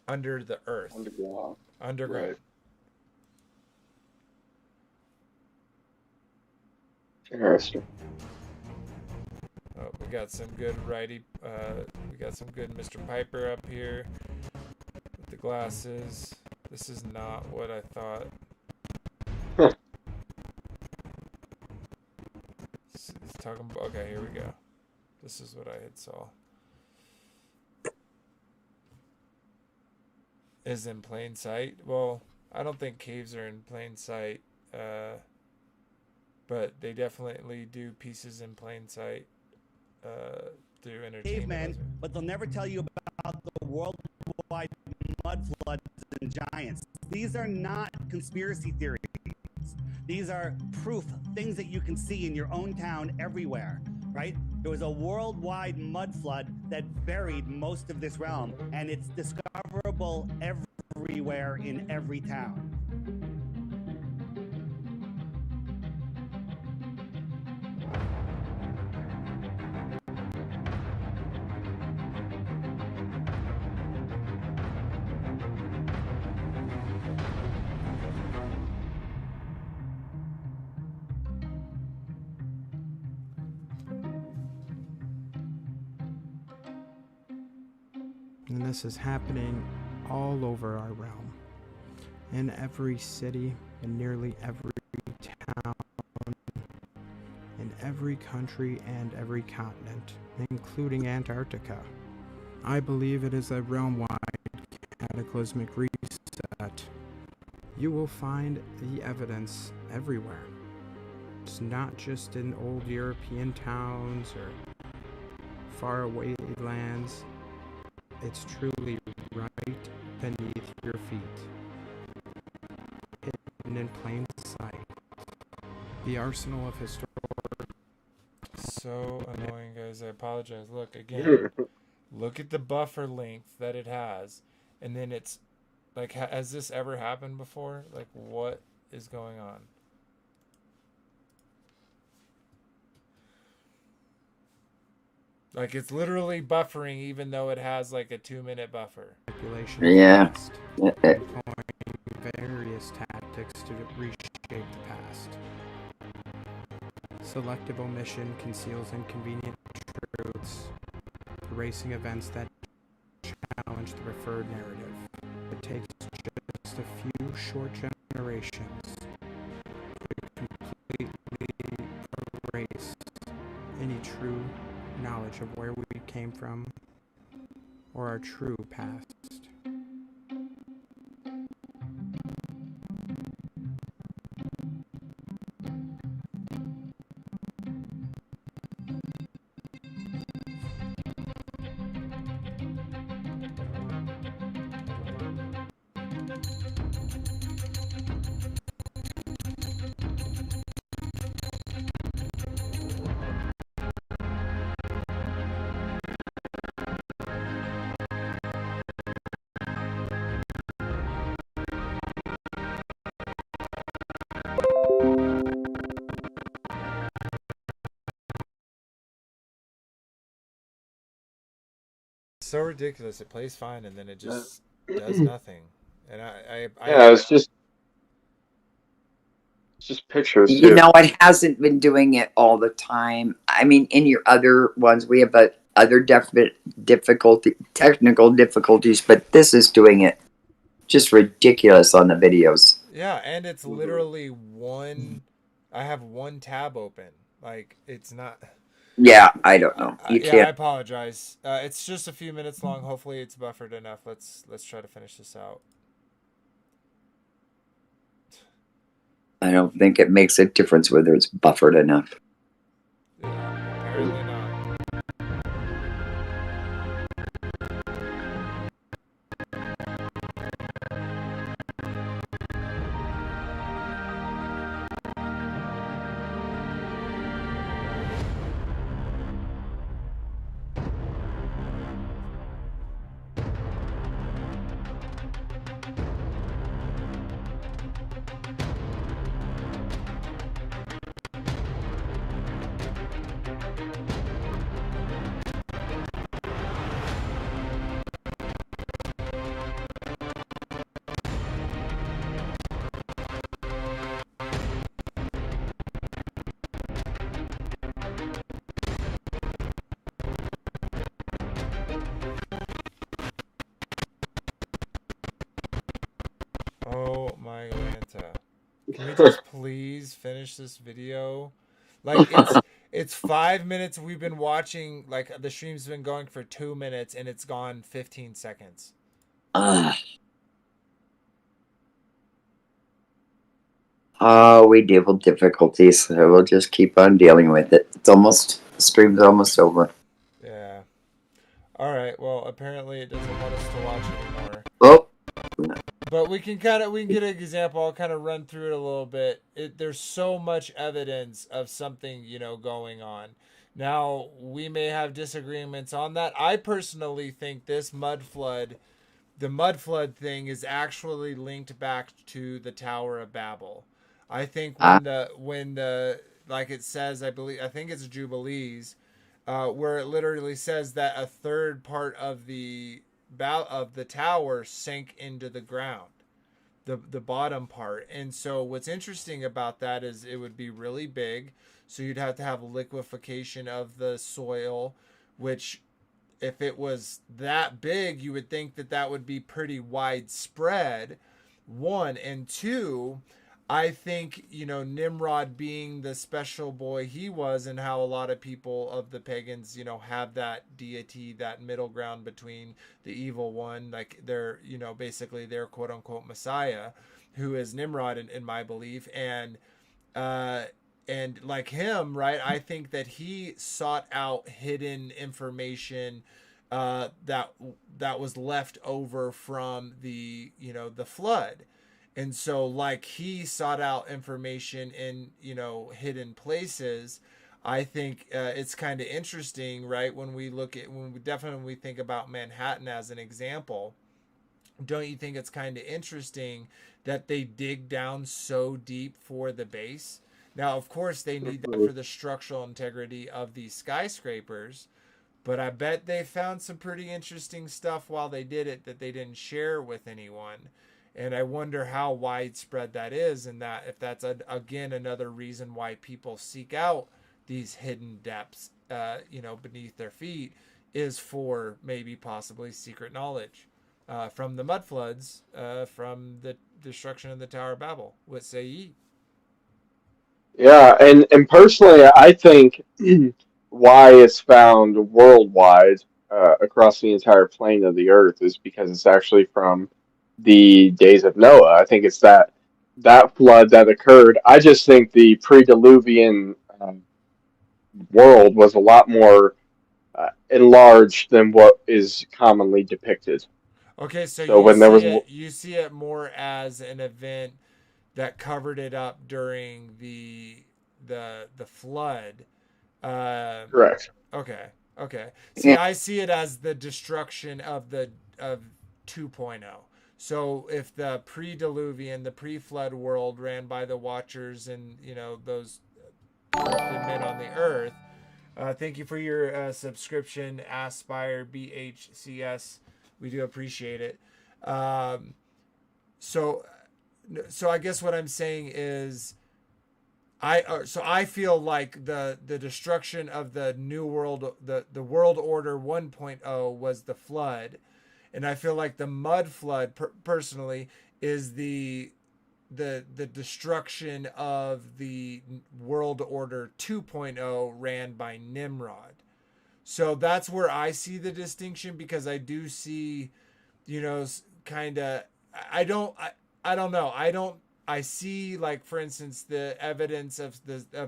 under the earth. Underground. Right. Interesting. got some good righty. We got some good Mr. Piper up here with the glasses. This is not what I thought. He's talking about, okay, here we go. This is what I had saw. Is in plain sight. Well, I don't think caves are in plain sight, but they definitely do pieces in plain sight through entertainment. Cavemen, but they'll never tell you about the worldwide mud floods and giants. These are not conspiracy theories. These are proof, things that you can see in your own town everywhere, right? There was a worldwide mud flood that buried most of this realm, and it's discoverable everywhere in every town. And this is happening all over our realm. In every city, in nearly every town, in every country and every continent, including Antarctica. I believe it is a realm-wide cataclysmic reset. You will find the evidence everywhere. It's not just in old European towns or faraway lands. It's truly right beneath your feet, hidden in plain sight. The arsenal of historic. So annoying, guys. I apologize. Look again. Look at the buffer length that it has, and then it's like, has this ever happened before? Like, what is going on? Like, it's literally buffering even though it has like a 2-minute buffer. Yeah. Employing various tactics to reshape the past. Selective omission conceals inconvenient truths, erasing events that challenge the preferred narrative. It takes just a few short generations to completely erase any true knowledge of where we came from or our true past. So ridiculous. It plays fine and then it just does nothing. And yeah, it's just pictures. You know, it hasn't been doing it all the time. I mean, in your other ones, we have other technical difficulties, but this is doing it just ridiculous on the videos. Yeah, and it's literally one. I have one tab open. Like, it's not. Yeah, I don't know. You can't. Yeah, I apologize. It's just a few minutes long. Hopefully, it's buffered enough. Let's try to finish this out. I don't think it makes a difference whether it's buffered enough. Apparently not. Can we just please finish this video? Like it's 5 minutes. We've been watching, like the stream's been going for 2 minutes and it's gone 15 seconds. We deal with difficulties, so we'll just keep on dealing with it. The stream's almost over. Yeah. All right. Well, apparently it doesn't want us to watch anymore. Oh. But we can get an example. I'll kind of run through it a little bit. There's so much evidence of something, going on. Now, we may have disagreements on that. I personally think this the mud flood thing is actually linked back to the Tower of Babel. I think when the like it says, I think it's Jubilees, where it literally says that a third part of the tower sank into the ground, the bottom part. And so what's interesting about that is it would be really big, so you'd have to have liquefaction of the soil, which if it was that big, you would think that would be pretty widespread. One, and two, I think, Nimrod being the special boy he was, and how a lot of people of the pagans, have that deity, that middle ground between the evil one, like they're, basically their quote unquote Messiah, who is Nimrod in my belief. And like him, right, I think that he sought out hidden information that was left over from the flood. And so, like, he sought out information in, hidden places. I think it's kind of interesting, right? When we think about Manhattan as an example, don't you think it's kind of interesting that they dig down so deep for the base? Now, of course, they need that for the structural integrity of these skyscrapers, but I bet they found some pretty interesting stuff while they did it that they didn't share with anyone. And I wonder how widespread that is, and that if that's again another reason why people seek out these hidden depths, beneath their feet, is for maybe possibly secret knowledge from the mud floods, from the destruction of the Tower of Babel. What say ye? Yeah, and personally, I think why it's found worldwide across the entire plane of the earth is because it's actually from the days of Noah. I think it's that flood that occurred. I just think the pre-Diluvian world was a lot more enlarged than what is commonly depicted. Okay, so you see it more as an event that covered it up during the flood. Correct. Okay. See, I see it as the destruction of 2.0. So if the pre-Diluvian, the pre-flood world ran by the Watchers and those corrupted men on the earth. Thank you for your subscription, Aspire BHCS. We do appreciate it. So I guess what I'm saying is, I feel like the destruction of the new world, the world order 1.0 was the flood, and I feel like the mud flood personally is the destruction of the world order 2.0 ran by Nimrod. So that's where I see the distinction, because I do see, kind of, I don't know. I see, like, for instance, the evidence of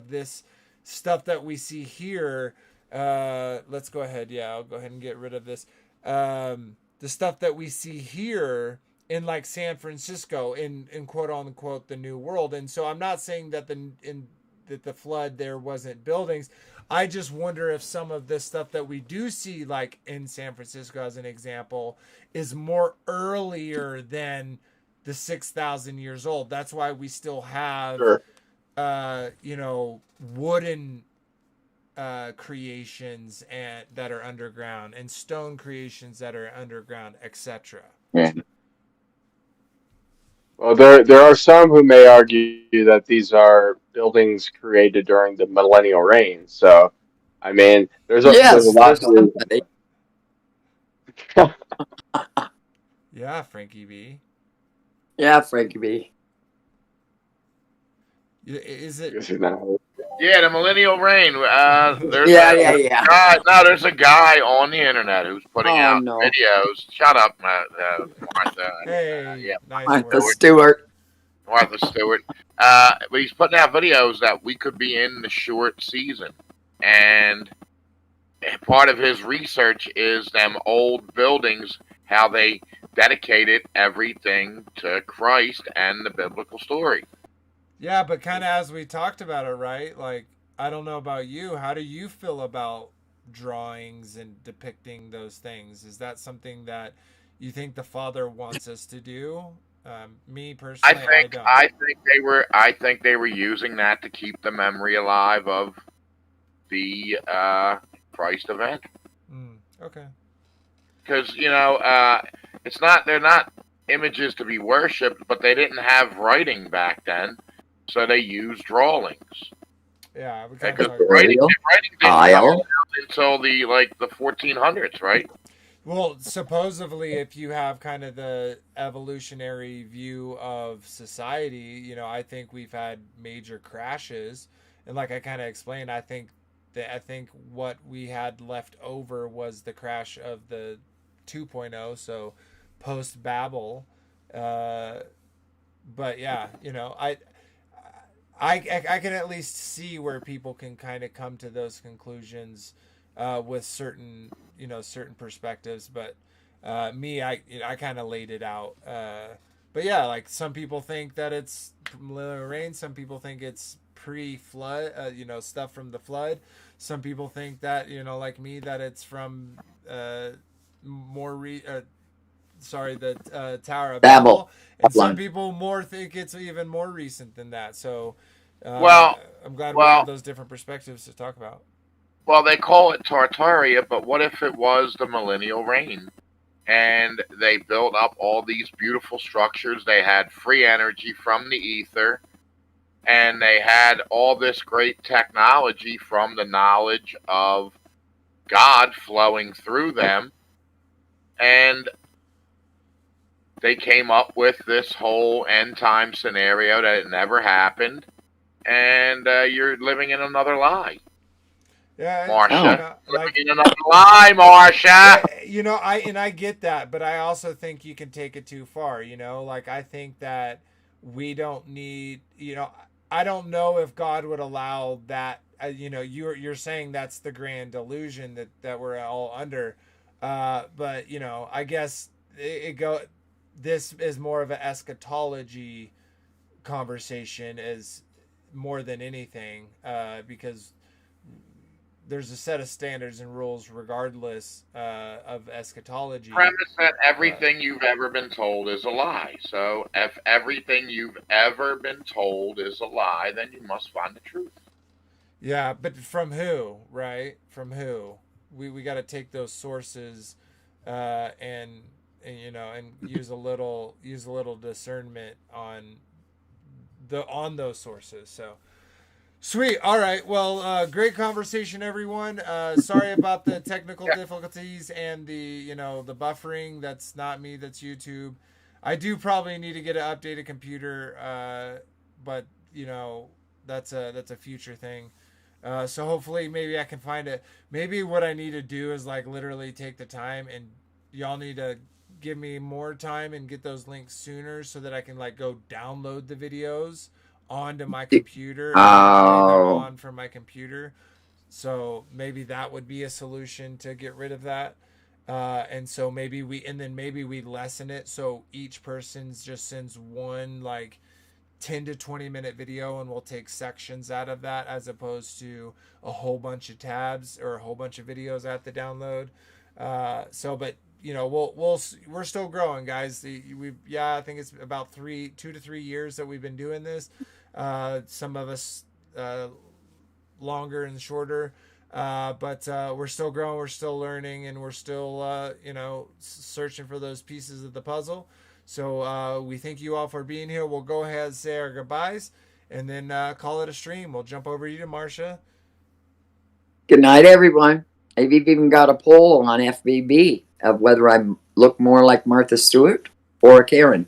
this stuff that we see here. Let's go ahead. Yeah, I'll go ahead and get rid of this. The stuff that we see here in, like, San Francisco, in quote unquote the New World. And so I'm not saying that the flood there wasn't buildings. I just wonder if some of this stuff that we do see, like in San Francisco as an example, is more earlier than the 6,000 years old. That's why we still have, wooden creations that are underground, and stone creations that are underground, etc. Yeah. Well, there are some who may argue that these are buildings created during the millennial reign. So, I mean, there's a lot to. Yeah, Frankie B. Yeah, Frankie B. Is it? Yeah, the millennial reign. There's Yeah. there's a guy on the internet who's putting out no. videos. Shut up, Martha. Hey, nice Martha work. Stewart. Martha Stewart. But he's putting out videos that we could be in the short season, and part of his research is them old buildings, how they dedicated everything to Christ and the biblical story. Yeah, but kind of as we talked about it, right? Like, I don't know about you. How do you feel about drawings and depicting those things? Is that something that you think the Father wants us to do? Me personally, I think they were using that to keep the memory alive of the Christ event. Okay. Because they're not images to be worshipped, but they didn't have writing back then, so they used drawings. Yeah, because writing didn't come out until the 1400s, right? Well, supposedly, if you have kind of the evolutionary view of society, I think we've had major crashes, and like I kind of explained, I think what we had left over was the crash of the 2.0, so post Babel. But yeah, I can at least see where people can kind of come to those conclusions with certain perspectives, but me, I kind of laid it out. But yeah, like some people think that it's millennial reign, some people think it's pre-flood, stuff from the flood. Some people think that, like me, that it's from the Tower of Babel. And some people more think it's even more recent than that. So I'm glad we have those different perspectives to talk about. Well, they call it Tartaria, but what if it was the millennial reign? And they built up all these beautiful structures. They had free energy from the ether. And they had all this great technology from the knowledge of God flowing through them. And they came up with this whole end time scenario that it never happened. And you're living in another lie. Yeah, Marsha. Living in another lie, Marsha. I get that, but I also think you can take it too far, like I think that we don't need, I don't know if God would allow that. You're saying that's the grand delusion that we're all under, but I guess this is more of an eschatology conversation as more than anything, because there's a set of standards and rules regardless of eschatology. Premise that everything you've ever been told is a lie. So if everything you've ever been told is a lie, then you must find the truth. Yeah, but from who, right? From who? We got to take those sources and use a little discernment on those sources. So sweet. All right. Well, great conversation, everyone. Sorry about the technical difficulties and the buffering. That's not me. That's YouTube. I do probably need to get an updated computer, but that's a future thing. So hopefully maybe I can find it. Maybe what I need to do is literally take the time, and y'all need to give me more time and get those links sooner so that I can go download the videos onto my computer and play them on from my computer. So maybe that would be a solution to get rid of that. And so maybe we lessen it so each person just sends one 10 to 20 minute video, and we'll take sections out of that as opposed to a whole bunch of tabs or a whole bunch of videos at the download. But we're still growing, guys. I think it's about 2 to 3 years that we've been doing this. Some of us longer and shorter, but we're still growing, we're still learning, and we're still searching for those pieces of the puzzle. So we thank you all for being here. We'll go ahead and say our goodbyes and then call it a stream. We'll jump over to you, Marsha. Good night, everyone. I've even got a poll on FBB of whether I look more like Martha Stewart or Karen.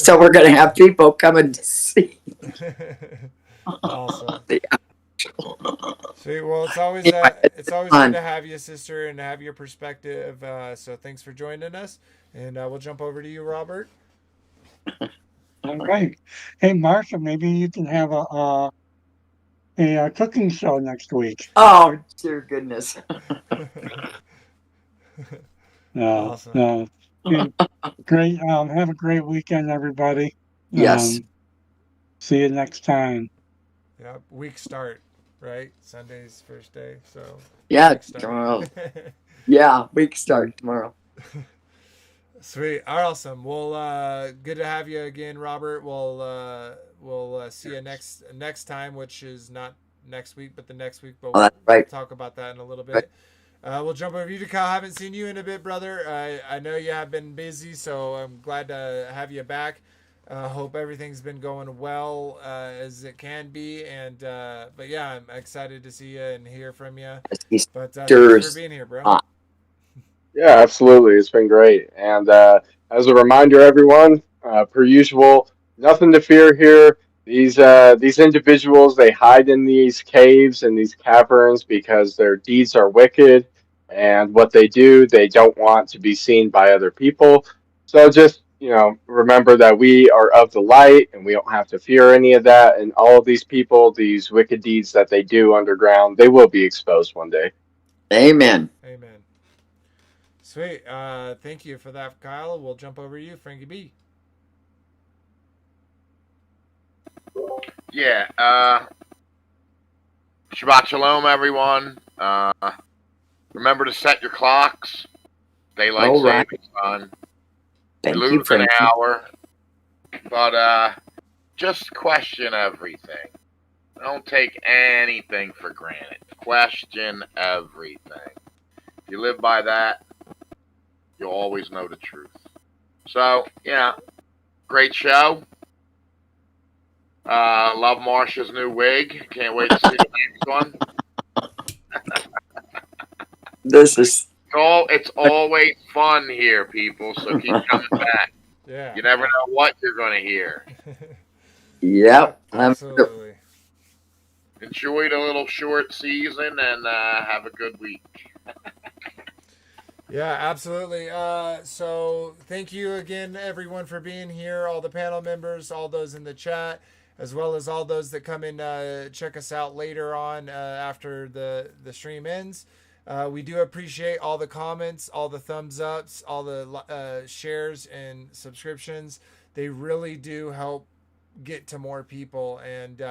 So we're going to have people coming to see. Awesome. the Sweet. Well, it's always Anyway, it's always fun. good to have you, sister, and have your perspective. So thanks for joining us, and we'll jump over to you, Robert. All right. Hey, Marsha, maybe you can have a cooking show next week. Oh, dear goodness. No, Awesome. no. Great. Have a great weekend, everybody. Yes. See you next time. Yeah, week start, right? Sunday's first day, so Yeah, week start. tomorrow. Yeah, week start tomorrow. Sweet. Awesome. Well, good to have you again, Robert. We'll see you next time, which is not next week, but the next week. But Oh, that's right. we'll talk about that in a little bit. We'll jump over to you, Kyle. Haven't seen you in a bit, brother. I know you have been busy, so I'm glad to have you back. Hope everything's been going well as it can be, and but yeah, I'm excited to see you and hear from you. But thanks for being here, bro. Yeah, absolutely. It's been great. And as a reminder, everyone, per usual, nothing to fear here. These individuals, they hide in these caves and these caverns because their deeds are wicked, and what they do, they don't want to be seen by other people. So just, remember that we are of the light, and we don't have to fear any of that. And all of these people, these wicked deeds that they do underground, they will be exposed one day. Amen. Amen. Sweet. Thank you for that, Kyle. We'll jump over to you, Frankie B. Yeah. Shabbat Shalom, everyone. Remember to set your clocks. Daylight savings time. Thank you you, lose an Frankie. hour. But just question everything. Don't take anything for granted. Question everything. If you live by that, you'll always know the truth. So, yeah, great show. Love Marsha's new wig. Can't wait to see the next one. It's always fun here, people, so keep coming back. Yeah. You never know what you're going to hear. Yep. Absolutely. Enjoy the little short season and have a good week. Yeah, absolutely. So thank you again, everyone, for being here, all the panel members, all those in the chat, as well as all those that come in check us out later on after the stream ends. We do appreciate all the comments, all the thumbs ups, all the shares and subscriptions. They really do help get to more people, and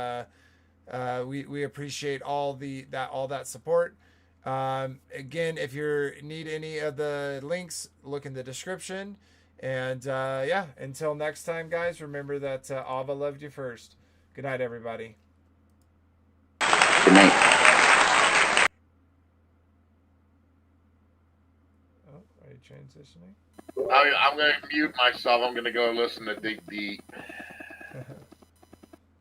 we appreciate all that support. Again, if you need any of the links, look in the description. And yeah, until next time, guys, remember that ABBA loved you first. Good night, everybody. Good night. Oh, are you transitioning? I'm going to mute myself. I'm going to go listen to Dig Deep.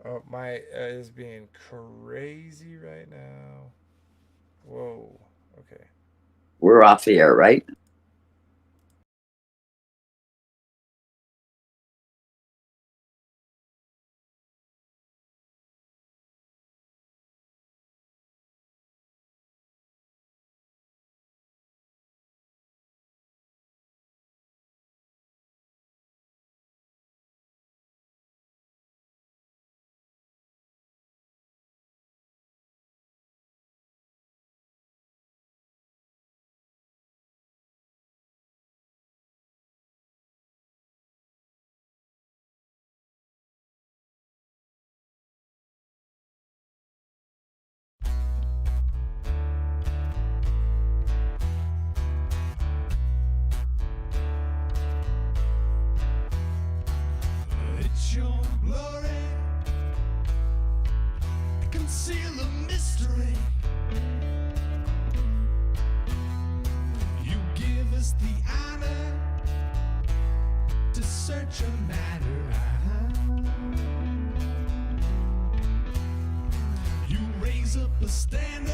Oh, my is being crazy right now. Whoa. Okay. We're off the air, right? It's your glory, conceal the mystery. You give us the honor to search a matter. You raise up a standard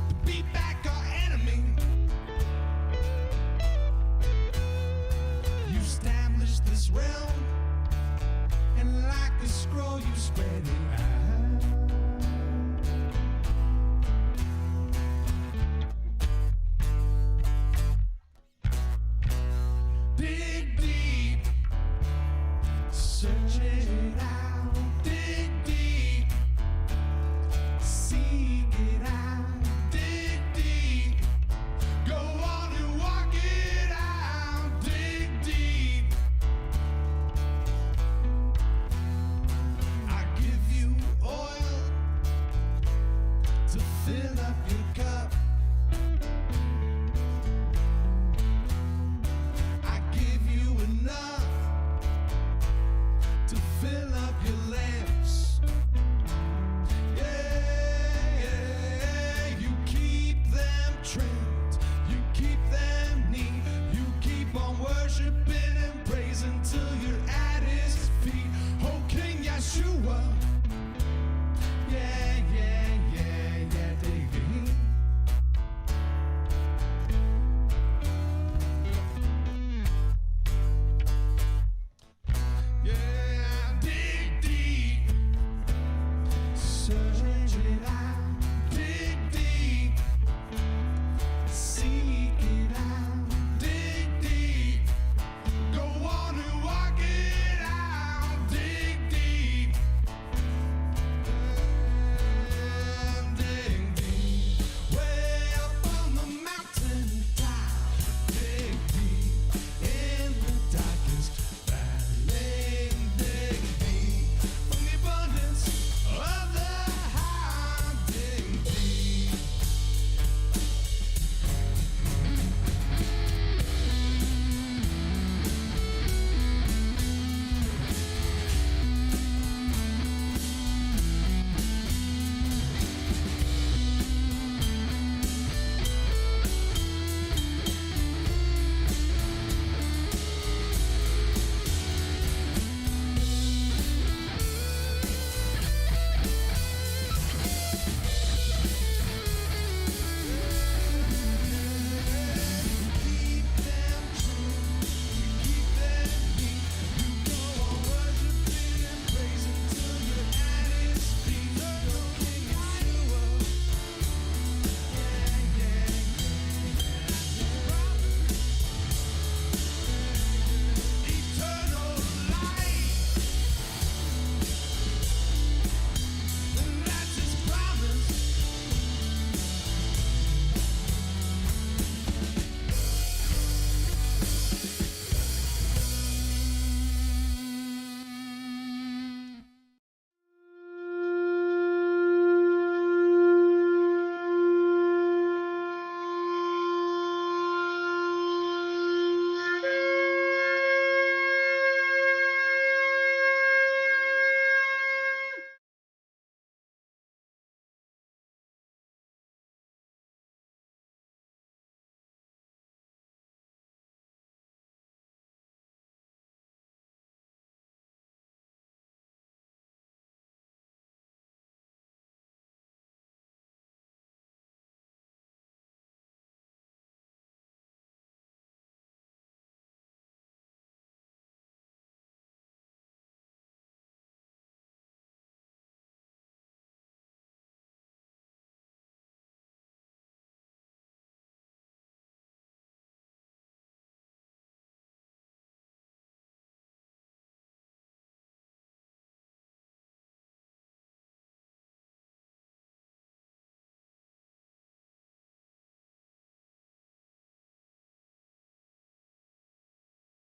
to beat back our enemy. You establish fill up your cup. I give you enough to fill up your lamps. Yeah, you keep them trimmed, you keep them neat, you keep on worshiping and praising till you're at his feet. Oh, King Yeshua. Yeah, yeah, yeah, yeah, David. Yeah, dig deep, search